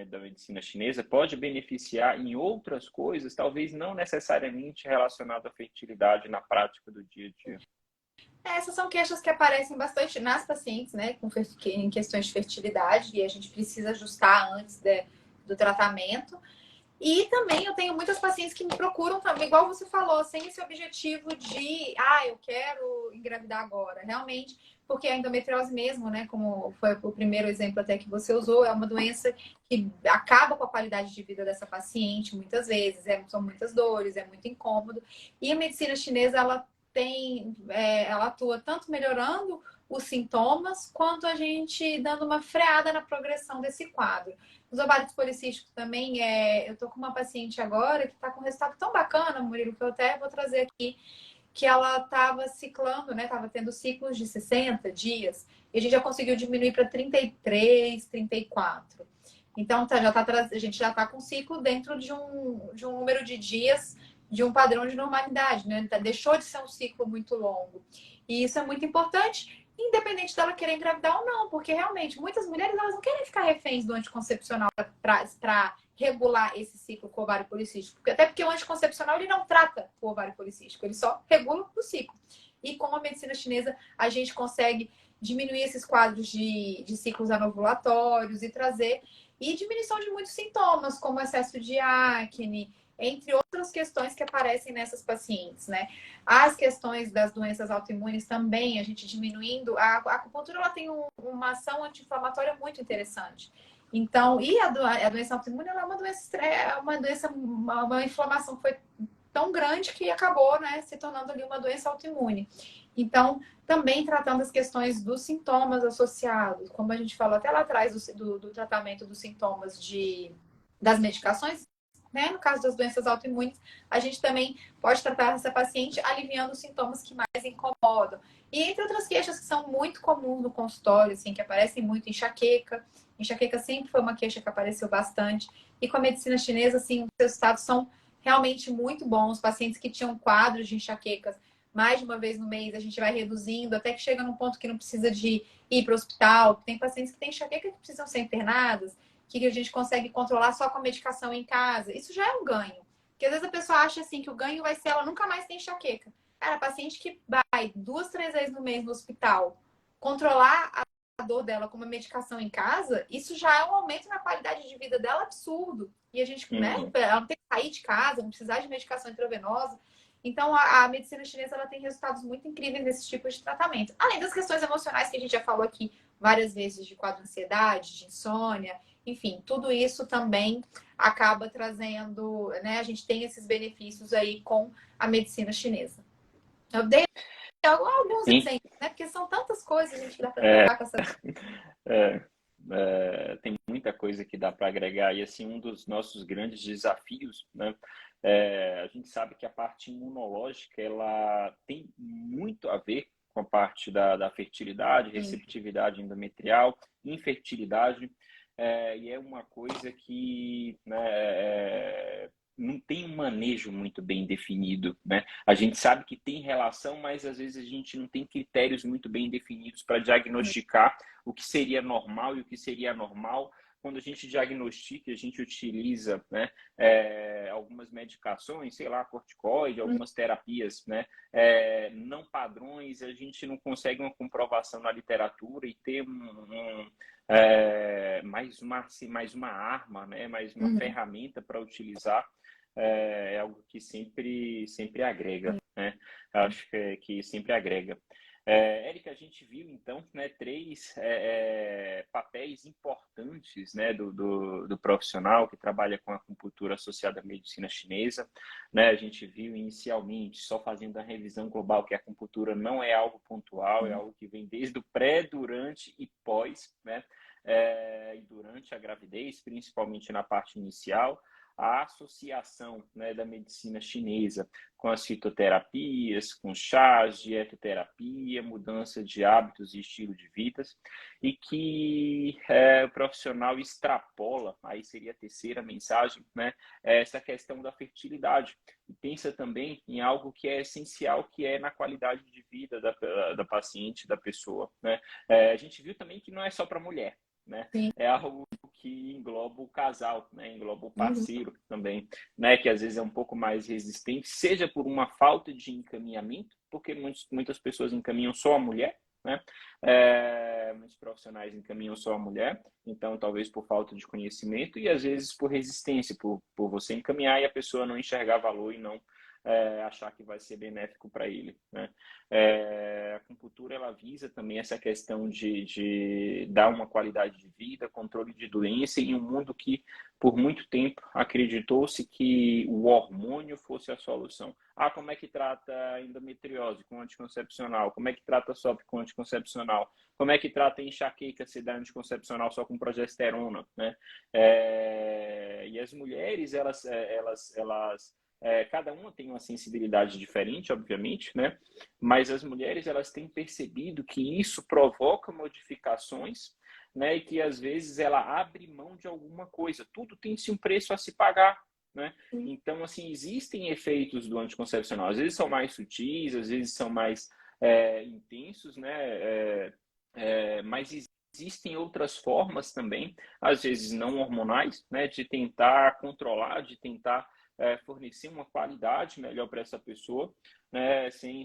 da medicina chinesa pode beneficiar em outras coisas, talvez não necessariamente relacionado à fertilidade na prática do dia a dia. Essas são queixas que aparecem bastante nas pacientes, né, em questões de fertilidade, e a gente precisa ajustar antes do tratamento. E também eu tenho muitas pacientes que me procuram também, igual você falou, sem esse objetivo de, eu quero engravidar agora. Realmente, porque a endometriose mesmo, né, como foi o primeiro exemplo até que você usou, é uma doença que acaba com a qualidade de vida dessa paciente muitas vezes, são muitas dores, é muito incômodo. E a medicina chinesa, ela atua tanto melhorando os sintomas, quanto a gente dando uma freada na progressão desse quadro. Os ovários policísticos também, eu tô com uma paciente agora que tá com um resultado tão bacana, Murilo, que eu até vou trazer aqui, que ela tava ciclando, né? Tava tendo ciclos de 60 dias, e a gente já conseguiu diminuir para 33, 34. Então, a gente já tá com ciclo dentro de um número de dias, de um padrão de normalidade, né? Deixou de ser um ciclo muito longo. E isso é muito importante, independente dela querer engravidar ou não, porque realmente muitas mulheres elas não querem ficar reféns do anticoncepcional para regular esse ciclo com o ovário policístico. Até porque o anticoncepcional ele não trata o ovário policístico, ele só regula o ciclo. E com a medicina chinesa a gente consegue diminuir esses quadros de ciclos anovulatórios e trazer. e diminuição de muitos sintomas, como excesso de acne, entre outras questões que aparecem nessas pacientes, né? As questões das doenças autoimunes também, a gente diminuindo, a acupuntura ela tem uma ação anti-inflamatória muito interessante. Então, e a doença autoimune ela é uma doença, uma inflamação que foi tão grande que acabou, né, se tornando ali uma doença autoimune. Então, também tratando as questões dos sintomas associados, como a gente falou até lá atrás do tratamento dos sintomas das medicações, né? No caso das doenças autoimunes, a gente também pode tratar essa paciente aliviando os sintomas que mais incomodam. E entre outras queixas que são muito comuns no consultório, assim, que aparecem muito, enxaqueca. Enxaqueca sempre foi uma queixa que apareceu bastante. E com a medicina chinesa, assim, os resultados são realmente muito bons. Pacientes que tinham quadros de enxaquecas mais de uma vez no mês, a gente vai reduzindo, até que chega num ponto que não precisa de ir para o hospital. Tem pacientes que têm enxaqueca que precisam ser internadas, que a gente consegue controlar só com a medicação em casa. Isso já é um ganho. Porque às vezes a pessoa acha assim que o ganho vai ser ela nunca mais ter enxaqueca. Cara, paciente que vai 2, 3 vezes no mês no hospital, controlar a dor dela com uma medicação em casa, isso já é um aumento na qualidade de vida dela absurdo. E a gente, né, ela não tem que sair de casa, não precisar de medicação intravenosa. Então, a medicina chinesa ela tem resultados muito incríveis nesse tipo de tratamento. Além das questões emocionais que a gente já falou aqui várias vezes, de quadro de ansiedade, de insônia, enfim, tudo isso também acaba trazendo, né? A gente tem esses benefícios aí com a medicina chinesa. Eu dei alguns exemplos, né? Porque são tantas coisas, a gente dá para trabalhar com essa. Tem muita coisa que dá para agregar, e assim, um dos nossos grandes desafios, né? A gente sabe que a parte imunológica ela tem muito a ver com a parte da fertilidade, receptividade endometrial, infertilidade, e é uma coisa que, né, não tem um manejo muito bem definido, né? A gente sabe que tem relação, mas às vezes a gente não tem critérios muito bem definidos para diagnosticar o que seria normal e o que seria anormal. Quando a gente diagnostica, a gente utiliza, né, algumas medicações, sei lá, corticoide, algumas terapias, né, não padrões, a gente não consegue uma comprovação na literatura e ter mais uma arma, né, mais uma ferramenta para utilizar. É algo que sempre agrega, né? Acho que sempre agrega. Érica, a gente viu então, né, 3 papéis importantes, né, do profissional que trabalha com acupuntura associada à medicina chinesa, né? A gente viu inicialmente, só fazendo a revisão global, que a acupuntura não é algo pontual, é algo que vem desde o pré, durante e pós, né? E durante a gravidez, principalmente na parte inicial. A associação, né, da medicina chinesa com as fitoterapias, com chás, dietoterapia, mudança de hábitos e estilo de vida, e que o profissional extrapola, aí seria a terceira mensagem, né, essa questão da fertilidade, e pensa também em algo que é essencial, que é na qualidade de vida da paciente, da pessoa, né? A gente viu também que não é só para mulher, né? É algo que engloba o casal, né? Engloba o parceiro também, né? Que às vezes é um pouco mais resistente, seja por uma falta de encaminhamento, porque muitas pessoas encaminham só a mulher, né? Muitos profissionais encaminham só a mulher, então talvez por falta de conhecimento, e às vezes por resistência, por você encaminhar e a pessoa não enxergar valor e não achar que vai ser benéfico para ele, né? A acupuntura ela visa também essa questão de dar uma qualidade de vida, controle de doença, em um mundo que por muito tempo acreditou-se que o hormônio fosse a solução. Como é que trata a endometriose com anticoncepcional? Como é que trata a SOP com anticoncepcional? Como é que trata a enxaqueca se dá anticoncepcional só com progesterona, né? E as mulheres, elas cada uma tem uma sensibilidade diferente, obviamente, né? Mas as mulheres elas têm percebido que isso provoca modificações, né? E que às vezes ela abre mão de alguma coisa. Tudo tem-se um preço a se pagar, né? Então, assim, existem efeitos do anticoncepcional. Às vezes são mais sutis, às vezes são mais intensos, né? Mas existem outras formas também, às vezes não hormonais, né? De tentar controlar, de tentar fornecer uma qualidade melhor para essa pessoa, né, sem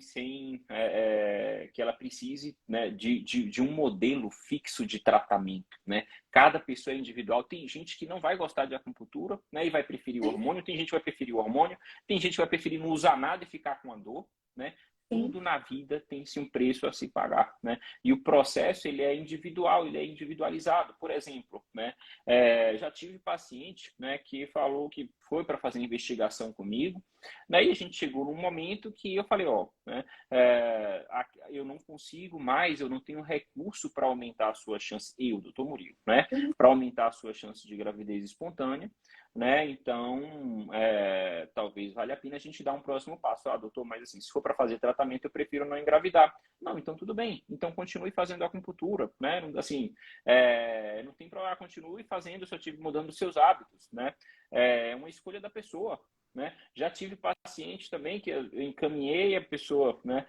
que ela precise, né, de um modelo fixo de tratamento, né? Cada pessoa é individual. Tem gente que não vai gostar de acupuntura, né, e vai preferir o hormônio. Tem gente que vai preferir o hormônio. Tem gente que vai preferir não usar nada e ficar com a dor, né? Tudo na vida tem-se um preço a se pagar, né? E o processo, ele é individual, ele é individualizado. Por exemplo, né? Já tive paciente, né, que falou que foi para fazer investigação comigo, daí a gente chegou num momento que eu falei, ó, né, eu não consigo mais, eu não tenho recurso para aumentar a sua chance, eu, doutor Murilo, né, para aumentar a sua chance de gravidez espontânea, né? Então, talvez valha a pena a gente dar um próximo passo. Ah, doutor, mas assim, se for para fazer tratamento, eu prefiro não engravidar. Não, então tudo bem. Então continue fazendo acupuntura, né? Assim, não tem problema, continue fazendo, só tive mudando os seus hábitos, né? É uma escolha da pessoa, né? Já tive paciente também que eu encaminhei a pessoa, né?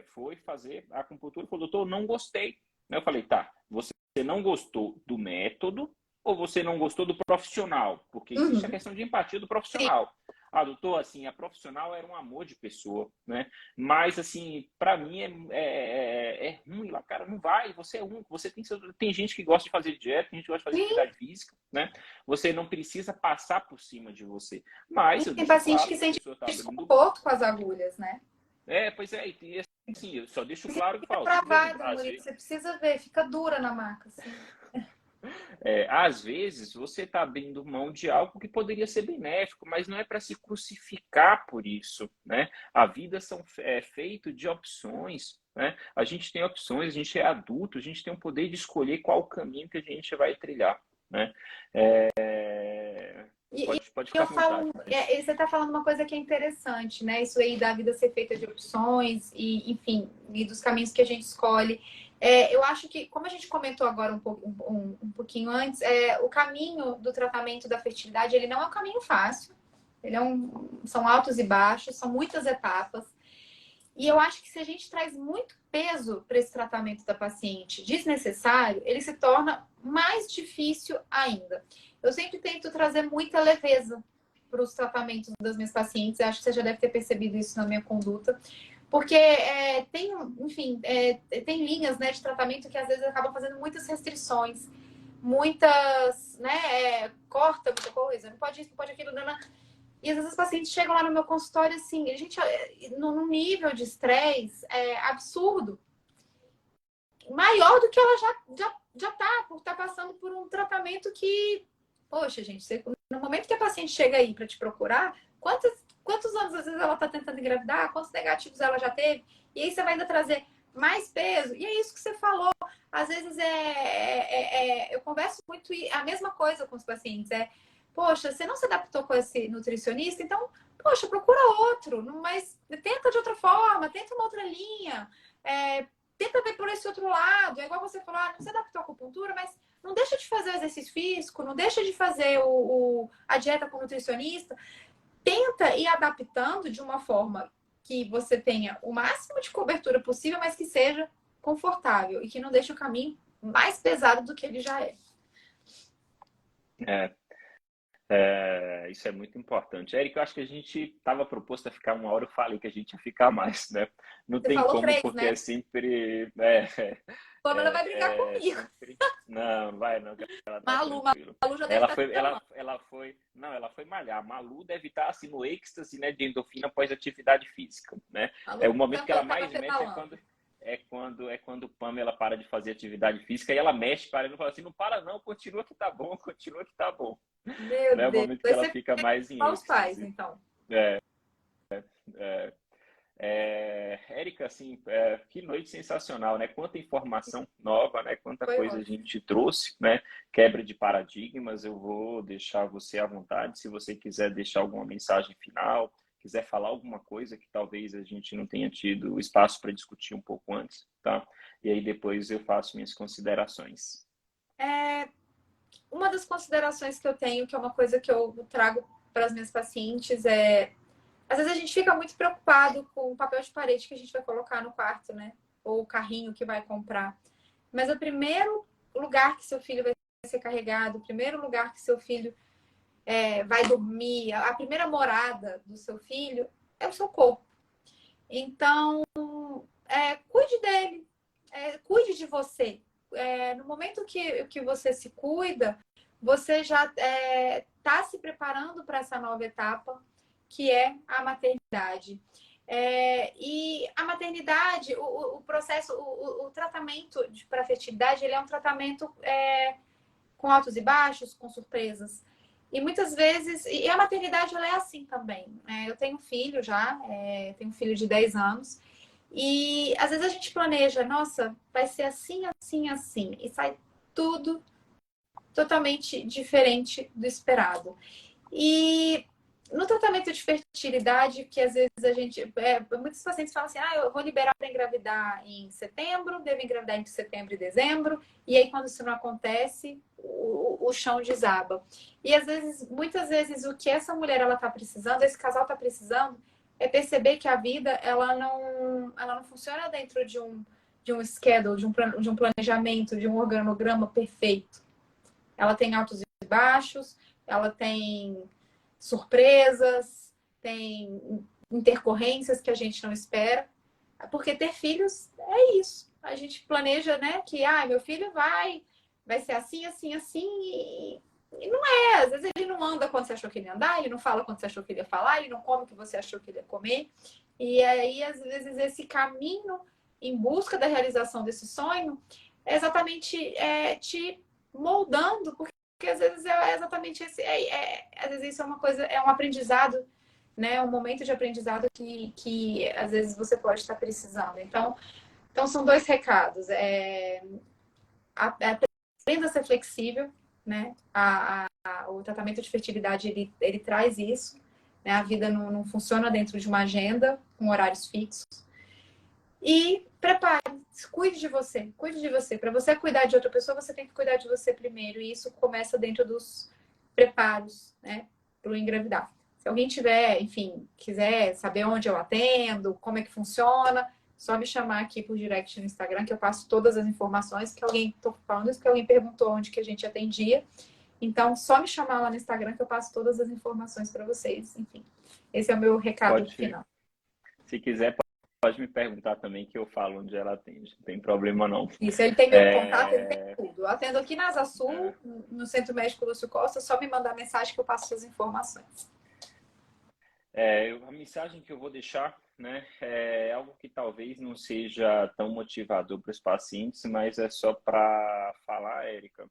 Foi fazer acupuntura e falou, doutor, não gostei. Eu falei, tá, você não gostou do método ou você não gostou do profissional? Porque existe a questão de empatia do profissional. Ah, doutor, assim, a profissional era um amor de pessoa, né? Mas, assim, para mim é ruim lá, cara, não vai, você é único, você tem gente que gosta de fazer dieta, tem gente que gosta de fazer atividade física, né? Você não precisa passar por cima de você. Mas eu Tem deixo paciente claro que que a sente pessoa está abrindo... desconforto com as agulhas, né? Pois é, e assim, eu só deixo claro que Fica falo, tudo bem, travada, Murilo, você precisa ver, fica dura na maca, assim. Às vezes você está abrindo mão de algo que poderia ser benéfico, mas não é para se crucificar por isso, né? A vida é feita de opções, né? A gente tem opções, a gente é adulto, a gente tem o poder de escolher qual caminho que a gente vai trilhar, né? Pode ficar Eu à vontade. falo, você está falando uma coisa que é interessante, né? Isso aí da vida ser feita de opções e, enfim, e dos caminhos que a gente escolhe. Eu acho que, como a gente comentou agora um pouquinho antes, o caminho do tratamento da fertilidade, ele não é um caminho fácil. Ele são altos e baixos, são muitas etapas. E eu acho que se a gente traz muito peso para esse tratamento da paciente desnecessário, ele se torna mais difícil ainda. Eu sempre tento trazer muita leveza para os tratamentos das minhas pacientes. Eu acho que você já deve ter percebido isso na minha conduta. Porque tem linhas, né, de tratamento que às vezes acabam fazendo muitas restrições, muitas, né, corta muita coisa, não pode isso, não pode aquilo, e às vezes os pacientes chegam lá no meu consultório assim, a gente, num nível de estresse absurdo, maior do que ela já tá, por estar passando por um tratamento que, poxa, gente, no momento que a paciente chega aí para te procurar, quantos anos às vezes ela está tentando engravidar, quantos negativos ela já teve, e aí você vai ainda trazer mais peso, e é isso que você falou. Às vezes eu converso muito a mesma coisa com os pacientes, poxa, você não se adaptou com esse nutricionista, então, poxa, procura outro, mas tenta de outra forma, tenta uma outra linha, tenta ver por esse outro lado. É igual você falou, não se adaptou à acupuntura, mas não deixa de fazer o exercício físico, não deixa de fazer a dieta com o nutricionista. Tenta ir adaptando de uma forma que você tenha o máximo de cobertura possível, mas que seja confortável e que não deixe o caminho mais pesado do que ele já é. Isso é muito importante. Érica, eu acho que a gente estava proposto a ficar 1 hora, eu falei que a gente ia ficar mais, né? Não Você tem falou como, 3, porque né? é sempre... Pamela vai brigar comigo. Sempre... Não vai não, ela tá Malu tranquila. já deve estar Ela foi malhar. Malu deve estar assim no êxtase, né, de endorfina após atividade física, né? O momento que ela mais mexe é quando Pamela para de fazer atividade física e ela mexe para ele e fala assim, não para não, continua que tá bom, continua que tá bom. Meu É o Deus. momento que ela fica mais em Os pais, êxtase. então. Érica, assim, que noite sensacional, né? Quanta informação nova, né? Quanta Foi coisa a ótimo. gente trouxe, né? Quebra de paradigmas. Eu vou deixar você à vontade. Se você quiser deixar alguma mensagem final, quiser falar alguma coisa que talvez a gente não tenha tido espaço para discutir um pouco antes, tá? E aí depois eu faço minhas considerações. Uma das considerações que eu tenho, que é uma coisa que eu trago para as minhas pacientes, às vezes a gente fica muito preocupado com o papel de parede que a gente vai colocar no quarto, né? Ou o carrinho que vai comprar. Mas o primeiro lugar que seu filho vai ser carregado, o primeiro lugar que seu filho vai dormir, a primeira morada do seu filho é o seu corpo. Então, cuide dele, cuide de você. No momento que você se cuida, você já está se preparando para essa nova etapa, que é a maternidade. E a maternidade, o processo, o tratamento para a fertilidade, ele é um tratamento com altos e baixos, com surpresas. E muitas vezes, e a maternidade ela é assim também. Eu tenho um filho já, tenho um filho de 10 anos, e às vezes a gente planeja, nossa, vai ser assim, assim, assim, e sai tudo totalmente diferente do esperado. E no tratamento de fertilidade, que às vezes a gente. Muitos pacientes falam assim: eu vou liberar para engravidar em setembro, devo engravidar entre setembro e dezembro, e aí quando isso não acontece, o chão desaba. E às vezes, muitas vezes, o que essa mulher ela está precisando, esse casal está precisando, é perceber que a vida ela não funciona dentro de um schedule, de um planejamento, de um organograma perfeito. Ela tem altos e baixos, ela tem surpresas, tem intercorrências que a gente não espera. Porque ter filhos é isso. A gente planeja, né, que meu filho vai ser assim, assim, assim, e não é. Às vezes ele não anda quando você achou que ele ia andar, ele não fala quando você achou que ele ia falar, ele não come o que você achou que ele ia comer. E aí, às vezes, esse caminho em busca da realização desse sonho é exatamente te moldando, porque às vezes é exatamente esse, às vezes isso é uma coisa, é um aprendizado, né? Um momento de aprendizado que às vezes você pode estar precisando. Então são dois recados. Aprenda a ser flexível, né? O tratamento de fertilidade ele traz isso, né? A vida não funciona dentro de uma agenda com horários fixos. E prepare, cuide de você, cuide de você. Para você cuidar de outra pessoa, você tem que cuidar de você primeiro. E isso começa dentro dos preparos, né, para o engravidar. Se alguém tiver, enfim, quiser saber onde eu atendo, como é que funciona, só me chamar aqui por direct no Instagram, que eu passo todas as informações que alguém, tô falando isso, que alguém perguntou onde que a gente atendia. Então, só me chamar lá no Instagram que eu passo todas as informações para vocês. Enfim, esse é o meu recado final. Se quiser, pode me perguntar também que eu falo onde ela atende. Não tem problema, não. Isso, ele tem meu contato, ele tem tudo. Eu atendo aqui na Asa Sul, no Centro Médico Lúcio Costa, só me mandar mensagem que eu passo as informações. A mensagem que eu vou deixar, né, é algo que talvez não seja tão motivador para os pacientes, mas é só para falar, Érica,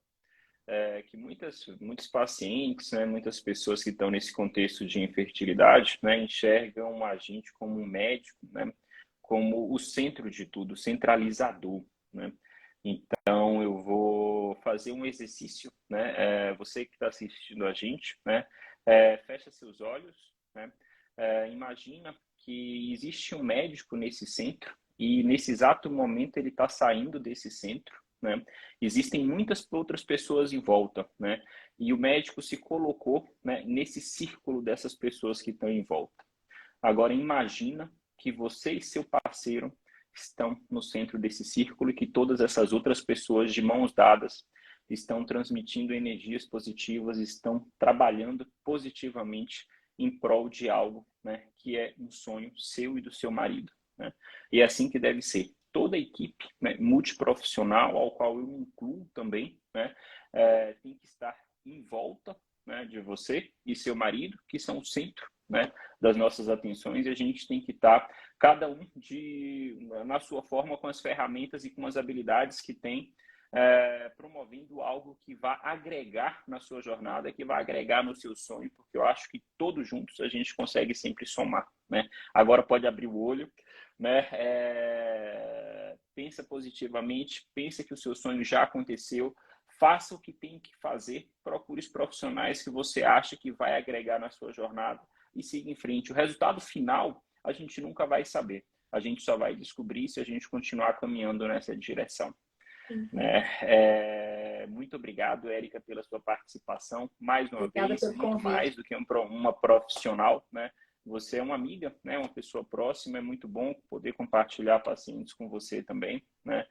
que muitos pacientes, né, muitas pessoas que estão nesse contexto de infertilidade, né, enxergam a gente como um médico, né, como o centro de tudo, o centralizador, né? Então, eu vou fazer um exercício, né? Você que está assistindo a gente, né? Fecha seus olhos, né? Imagina que existe um médico nesse centro e nesse exato momento ele está saindo desse centro, né? Existem muitas outras pessoas em volta, né? E o médico se colocou, né, nesse círculo dessas pessoas que estão em volta. Agora imagina que você e seu parceiro estão no centro desse círculo e que todas essas outras pessoas de mãos dadas estão transmitindo energias positivas, estão trabalhando positivamente em prol de algo, né, que é um sonho seu e do seu marido, né? E é assim que deve ser. Toda a equipe, né, multiprofissional, ao qual eu me incluo também, né, tem que estar em volta, né, de você e seu marido, que são o centro, né, das nossas atenções, e a gente tem que estar, cada um na sua forma, com as ferramentas e com as habilidades que tem, promovendo algo que vai agregar na sua jornada, que vai agregar no seu sonho, porque eu acho que todos juntos a gente consegue sempre somar, né? Agora pode abrir o olho, né? Pensa positivamente, pensa que o seu sonho já aconteceu, faça o que tem que fazer, procure os profissionais que você acha que vai agregar na sua jornada e siga em frente. O resultado final a gente nunca vai saber. A gente só vai descobrir se a gente continuar caminhando nessa direção. Uhum. Né? Muito obrigado, Érica, pela sua participação. Mais uma vez, muito mais do que uma profissional, né? Você é uma amiga, né? Uma pessoa próxima. É muito bom poder compartilhar pacientes com você também, né?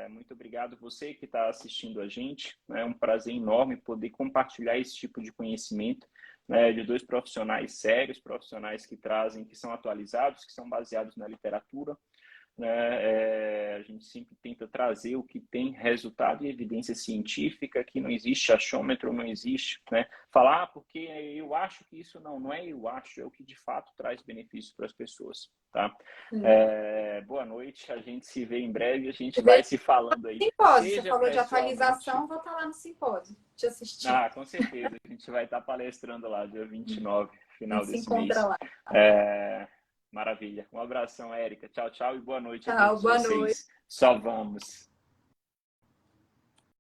Muito obrigado você que está assistindo a gente. É um prazer enorme poder compartilhar esse tipo de conhecimento, né, de dois profissionais sérios, profissionais que trazem, que são atualizados, que são baseados na literatura, né? A gente sempre tenta trazer o que tem resultado e evidência científica, que não existe achômetro, não existe, né? Falar porque eu acho que isso não é eu acho, é o que de fato traz benefício para as pessoas, tá? Boa noite, a gente se vê em breve, a gente vai se falando aí, Simpósio, você seja falou de pessoalmente. atualização, vou estar lá no simpósio, te assistir. Com certeza, a gente vai estar palestrando lá, dia 29, A final gente se desse encontra mês. lá. Maravilha. Um abração, Érica. Tchau, tchau e boa noite a Tchau, todos boa noite. vocês. Só vamos.